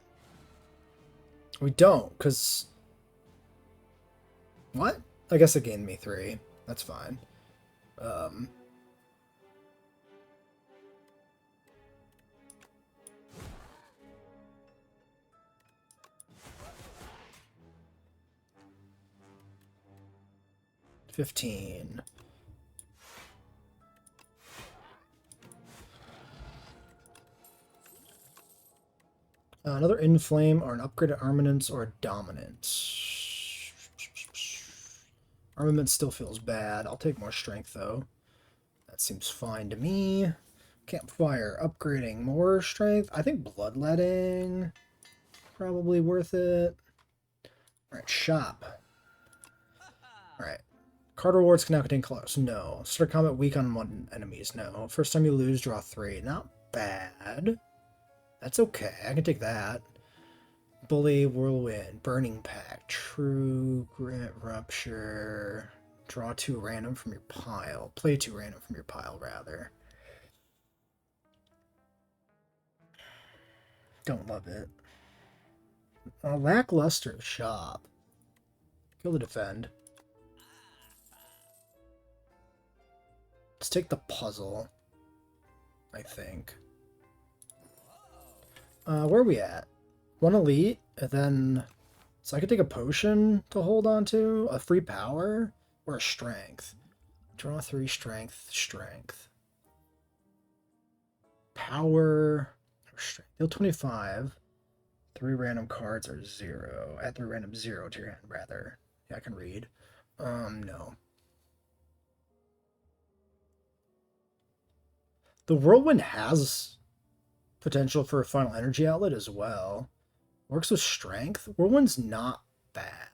We don't, because... What? I guess it gained me 3. That's fine. 15. Another inflame or an upgraded armaments or a dominance. Armament still feels bad. I'll take more strength though. That seems fine to me. Campfire, upgrading, more strength. I think bloodletting, probably worth it. Alright, shop. Alright. Card rewards can now contain colors. No. Start combat weak on 1 enemies. No. First time you lose, draw 3. Not bad. That's okay. I can take that. Bully, Whirlwind, Burning Pact, True Grit, Rupture. Draw 2 random from your pile. Play 2 random from your pile, rather. Don't love it. A lackluster shop. Kill the defend. Let's take the puzzle, I think. Where are we at? 1 elite, and then... So I could take a potion to hold on to? A free power? Or a strength? Draw 3 strength, strength. Power... Or strength. Deal 25. 3 random cards are 0. Add 3 random 0 to your hand, rather. Yeah, I can read. No. The Whirlwind has potential for a final energy outlet as well. Works with strength. Whirlwind's not bad.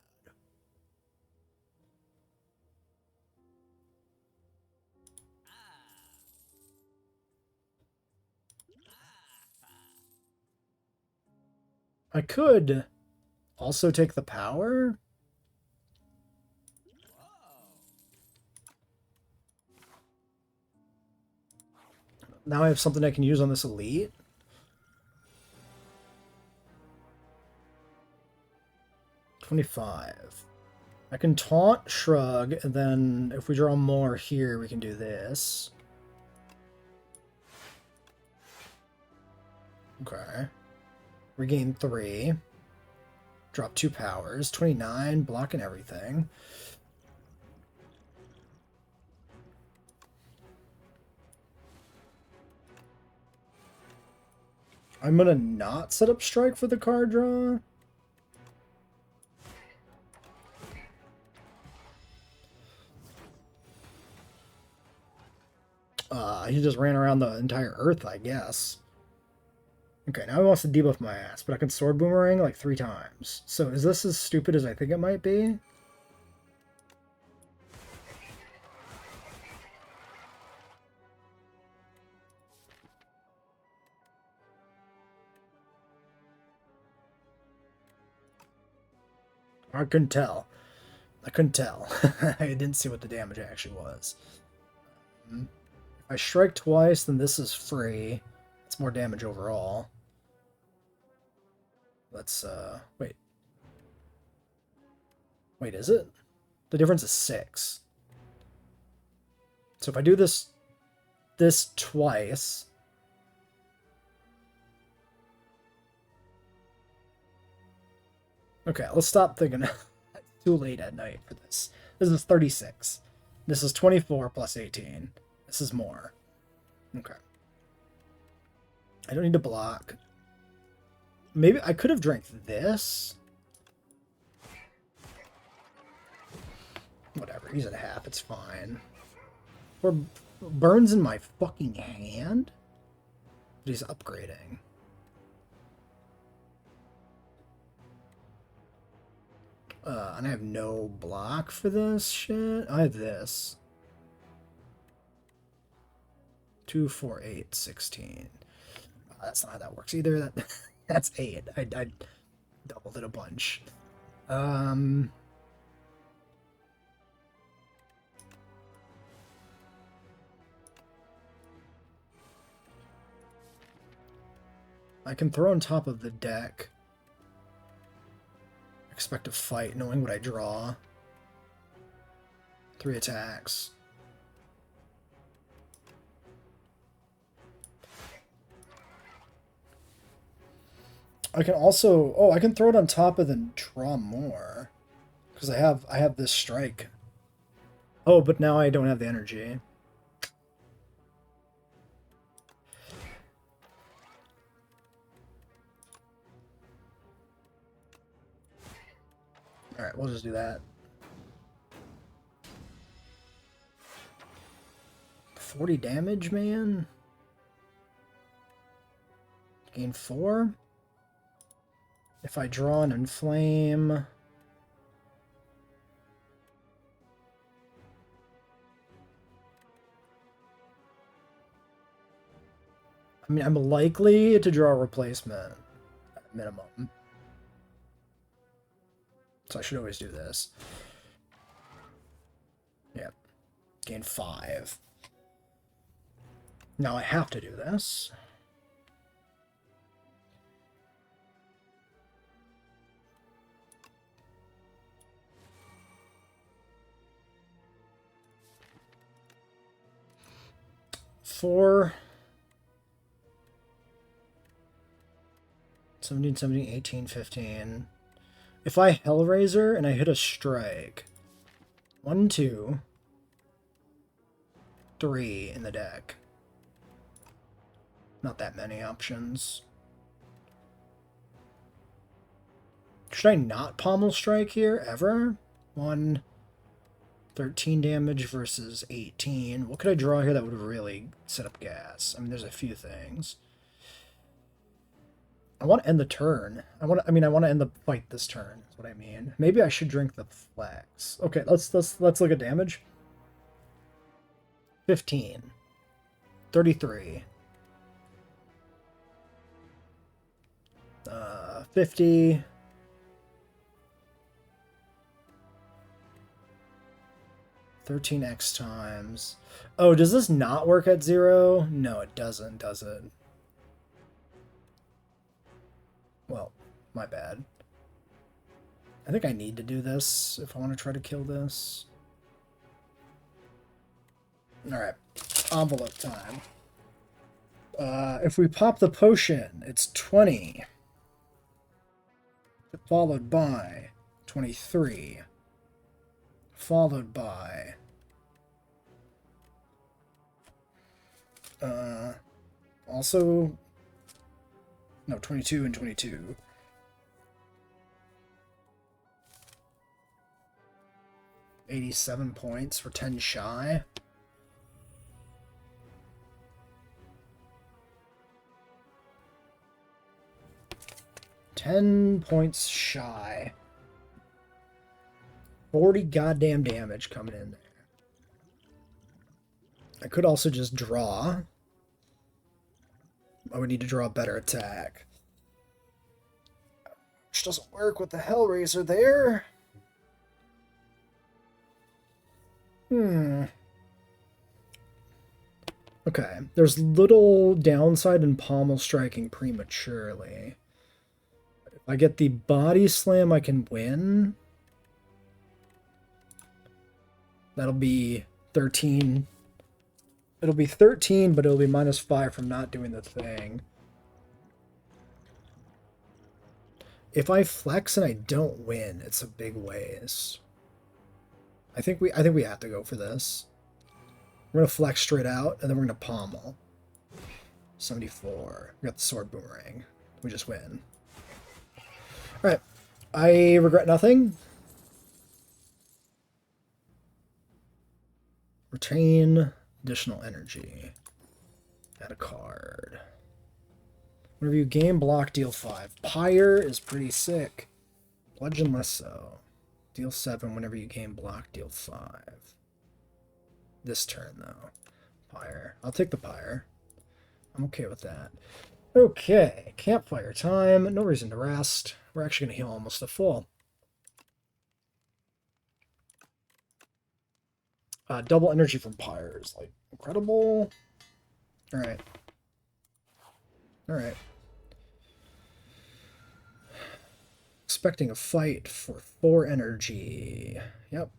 I could also take the power. Now I have something I can use on this elite. $25. I can taunt, shrug, and then if we draw more here, we can do this. Okay. Regain 3. Drop 2 powers. 29, blocking everything. I'm gonna not set up strike for the card draw. He just ran around the entire earth, I guess. Okay, now he wants to debuff my ass, but I can sword boomerang like 3 times. So is this as stupid as I think it might be? I couldn't tell. I couldn't tell. I didn't see what the damage actually was. If I strike twice, then this is free. It's more damage overall. Let's, wait. Wait, is it? The difference is 6. So if I do this twice... Okay, let's stop thinking. It's too late at night for this. This is 36. This is 24 plus 18. This is more. Okay. I don't need to block. Maybe I could have drank this. Whatever, he's at half, it's fine. Or burns in my fucking hand? But he's upgrading. And I have no block for this shit. I have this. 2, 4, 8, 16. That's not how that works either. That's 8. I doubled it a bunch. I can throw on top of the deck. Expect a fight, knowing what I draw. 3 attacks. I can also... Oh, I can throw it on top and then draw more. Because I have this strike. Oh, but now I don't have the energy. Alright, we'll just do that. 40 damage, man? Gain 4? If I draw and inflame... I mean, I'm likely to draw a replacement at minimum. So I should always do this. Yep. Gain 5. Now I have to do this. Four. 17, 17, 18, 15. If I Hellraiser and I hit a strike, 1, 2, 3 in the deck. Not that many options. Should I not pommel strike here ever? 1, 13 damage versus 18. What could I draw here that would really set up gas? I mean, there's a few things. I want to end the turn. I want to end the fight this turn. Is what I mean. Maybe I should drink the flags. Okay, let's look at damage. 15. 33. 50. 13x times. Oh, does this not work at 0? No, it doesn't, does it? Well, my bad. I think I need to do this if I want to try to kill this. Alright, envelope time. If we pop the potion, it's 20. Followed by 23. Followed by... also... No, 22 and 22. $87 points for 10 shy. $10 points shy. 40 goddamn damage coming in there. I could also just draw. I would need to draw a better attack. Which doesn't work with the Hellraiser there. Okay, there's little downside in pommel striking prematurely. If I get the body slam, I can win. That'll be 13. It'll be 13, but it'll be -5 from not doing the thing. If I flex and I don't win, it's a big waste. I think we have to go for this. We're gonna flex straight out, and then we're gonna pommel. 74. We got the sword boomerang. We just win. Alright. I regret nothing. Retain additional energy. Add a card. Whenever you gain block, deal 5. Pyre is pretty sick. Bludgeon less so. Deal 7 whenever you gain block, deal 5. This turn, though. Pyre. I'll take the Pyre. I'm okay with that. Okay, campfire time. No reason to rest. We're actually going to heal almost to full. Double energy from Pyre is, like, incredible. Alright. Alright. Expecting a fight for 4 energy. Yep.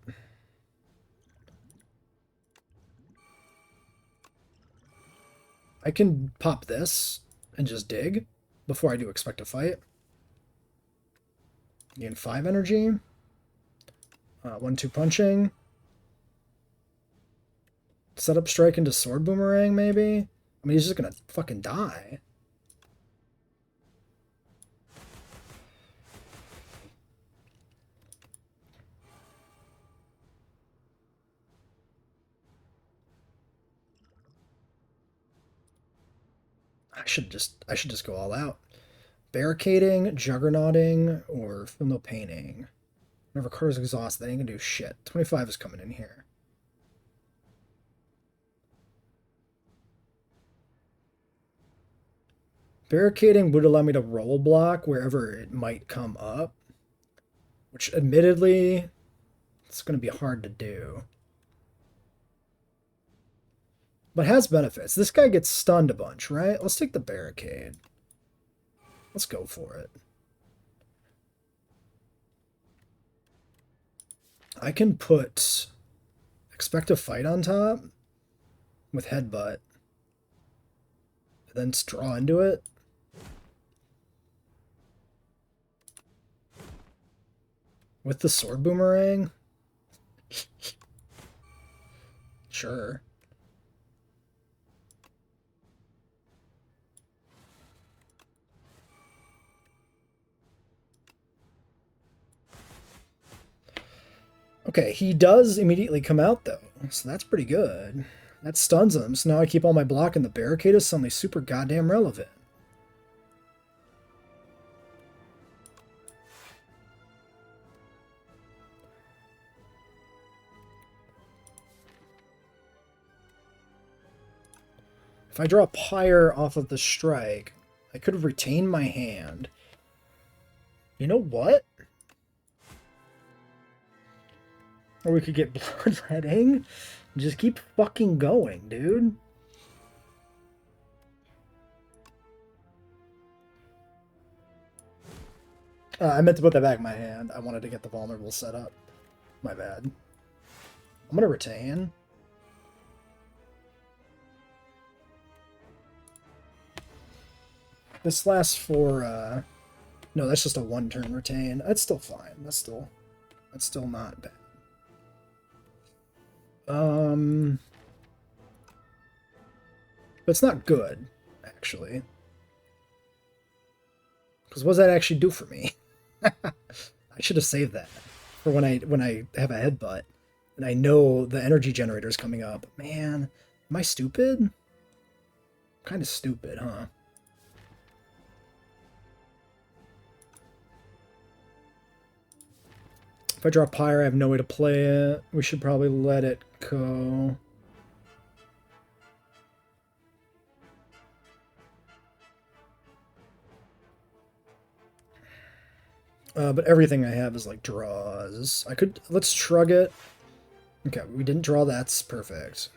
I can pop this and just dig before I do expect a fight. Gain 5 energy. 1-2 punching. Set up strike into sword boomerang, maybe? I mean, he's just gonna fucking die. I should just go all out. Barricading, juggernauting, or no painting. Whenever card is exhausted, they ain't gonna do shit. 25 is coming in here. Barricading would allow me to roll block wherever it might come up, which admittedly, it's going to be hard to do. But has benefits. This guy gets stunned a bunch, right? Let's take the barricade. Let's go for it. I can put expect a fight on top with headbutt, and then draw into it. With the sword boomerang? Sure. Okay, he does immediately come out, though, so that's pretty good. That stuns him, so now I keep all my block, and the barricade is suddenly super goddamn relevant. If I draw a Pyre off of the strike, I could retain my hand. You know what? Or we could get Bloodletting and just keep fucking going, dude. I meant to put that back in my hand. I wanted to get the vulnerable set up. My bad. I'm gonna retain. This lasts for, no, that's just a one-turn retain. That's still fine. That's still not bad. But it's not good, actually. Because what does that actually do for me? I should have saved that for when I have a headbutt and I know the energy generator is coming up. Man, am I stupid? Kind of stupid, huh? If I draw Pyre, I have no way to play it. We should probably let it go. But everything I have is like draws. I could, let's shrug it. Okay, we didn't draw, that's perfect.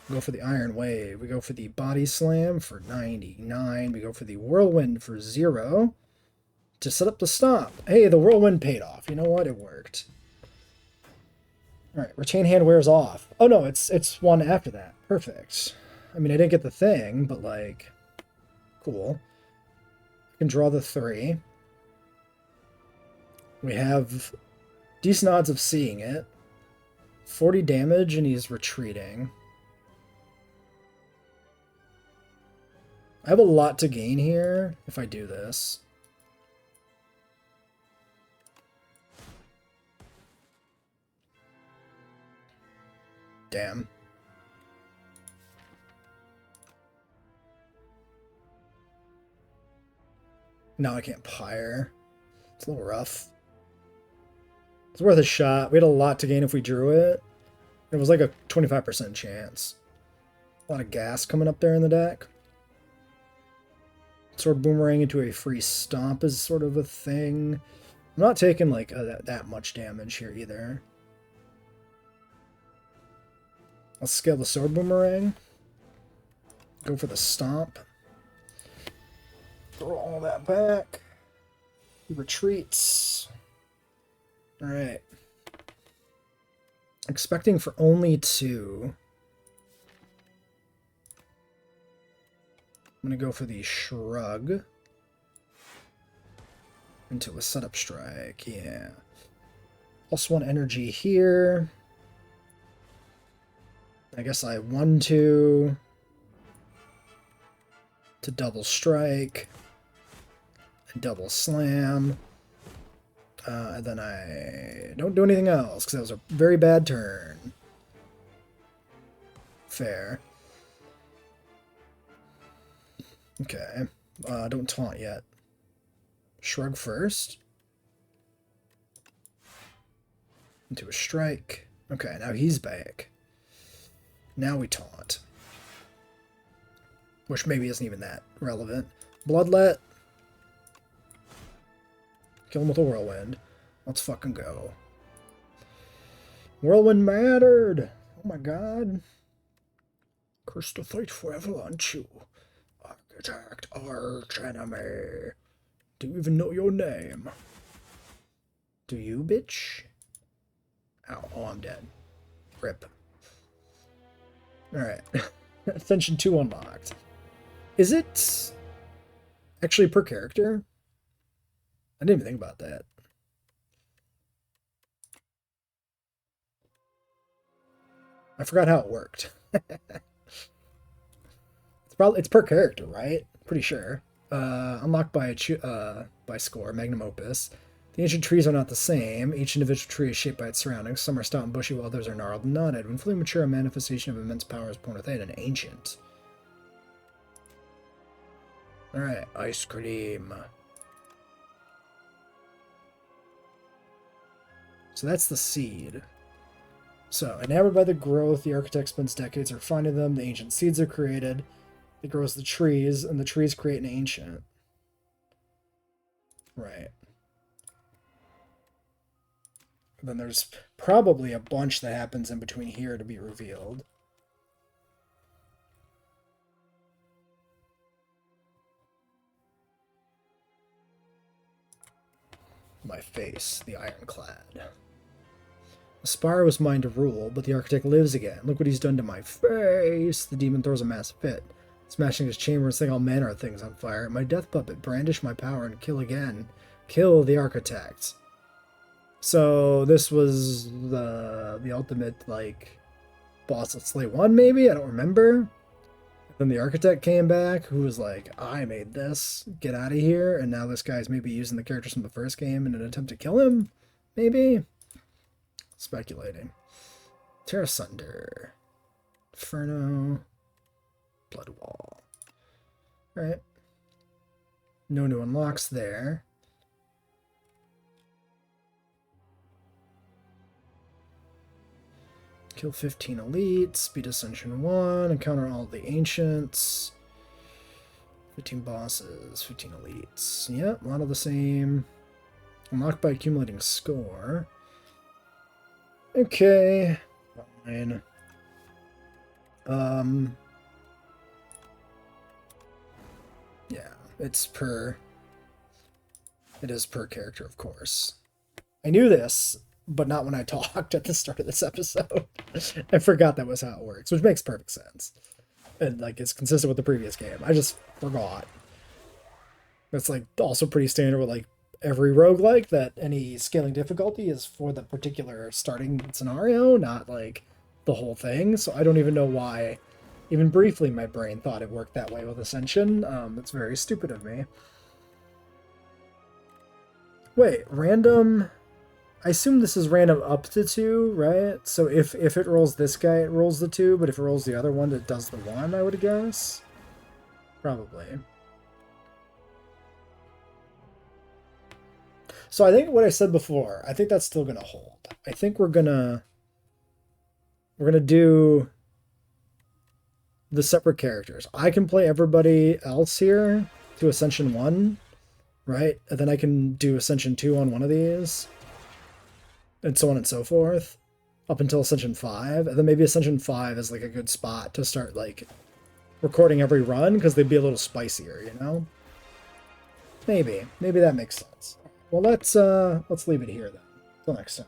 We go for the Iron Wave. We go for the Body Slam for 99. We go for the Whirlwind for 0. To set up the stomp. Hey, the Whirlwind paid off. You know what? It worked. Alright, Retain Hand wears off. Oh no, it's one after that. Perfect. I mean, I didn't get the thing, but like, cool. I can draw the 3. We have decent odds of seeing it. 40 damage and he's retreating. I have a lot to gain here if I do this. Damn. No, I can't Pyre. It's a little rough. It's worth a shot. We had a lot to gain if we drew it. It was like a 25% chance. A lot of gas coming up there in the deck. Sword Boomerang into a free stomp is sort of a thing. I'm not taking like that much damage here either. I'll scale the Sword Boomerang. Go for the stomp. Throw all that back. He retreats. Alright. Expecting for only 2. I'm going to go for the Shrug. Into a setup strike, yeah. +1 energy here. I guess I 1-2 to double strike and double slam. And then I don't do anything else because that was a very bad turn. Fair. Okay. Don't taunt yet. Shrug first. Into a strike. Okay, now he's back. Now we taunt. Which maybe isn't even that relevant. Bloodlet. Kill him with a whirlwind. Let's fucking go. Whirlwind mattered! Oh my god. Curse to fight forever, aren't you? Architect, arch enemy. Do you even know your name? Do you, bitch? Ow, oh, I'm dead. Rip. Alright. Ascension 2 unlocked. Is it actually per character? I didn't even think about that. I forgot how it worked. It's per character, right? Pretty sure. Unlocked by score, Magnum Opus. The ancient trees are not the same. Each individual tree is shaped by its surroundings. Some are stout and bushy, while others are gnarled and knotted. When fully mature, a manifestation of immense power is born within an ancient. Alright, ice cream. So that's the seed. So, enamored by the growth, the architect spends decades refining them, the ancient seeds are created, it grows the trees, and the trees create an ancient. Right. Then there's probably a bunch that happens in between here to be revealed. My face, the ironclad. The Spire was mine to rule, but the architect lives again. Look what he's done to my face. The demon throws a massive fit, smashing his chamber and setting all manner of things on fire. My death puppet, brandish my power and kill again. Kill the architect. So this was the ultimate, like, boss of Slay 1, maybe? I don't remember. Then the architect came back, who was like, I made this, get out of here, and now this guy's maybe using the characters from the first game in an attempt to kill him? Maybe? Speculating. Terra Sunder. Inferno. Blood Wall. Alright. No new unlocks there. Kill 15 elites, beat Ascension 1, encounter all the ancients. 15 bosses, 15 elites. Yep, a lot of the same. Unlocked by accumulating score. Okay. Fine. Yeah, it is per character, of course. I knew this, but not when I talked at the start of this episode. I forgot that was how it works, which makes perfect sense. And, like, it's consistent with the previous game. I just forgot. That's, like, also pretty standard with, like, every roguelike, that any scaling difficulty is for the particular starting scenario, not, like, the whole thing. So I don't even know why, even briefly, my brain thought it worked that way with Ascension. It's very stupid of me. Wait, random... I assume this is random up to 2, right? So if it rolls this guy, it rolls the 2, but if it rolls the other one, it does the 1, I would guess. Probably. So I think what I said before, I think that's still going to hold. I think we're gonna do the separate characters. I can play everybody else here to Ascension 1, right? And then I can do Ascension 2 on one of these. And so on and so forth, up until Ascension 5. And then maybe Ascension 5 is, like, a good spot to start, like, recording every run, because they'd be a little spicier, you know? Maybe that makes sense. Well, let's leave it here, then. Till next time.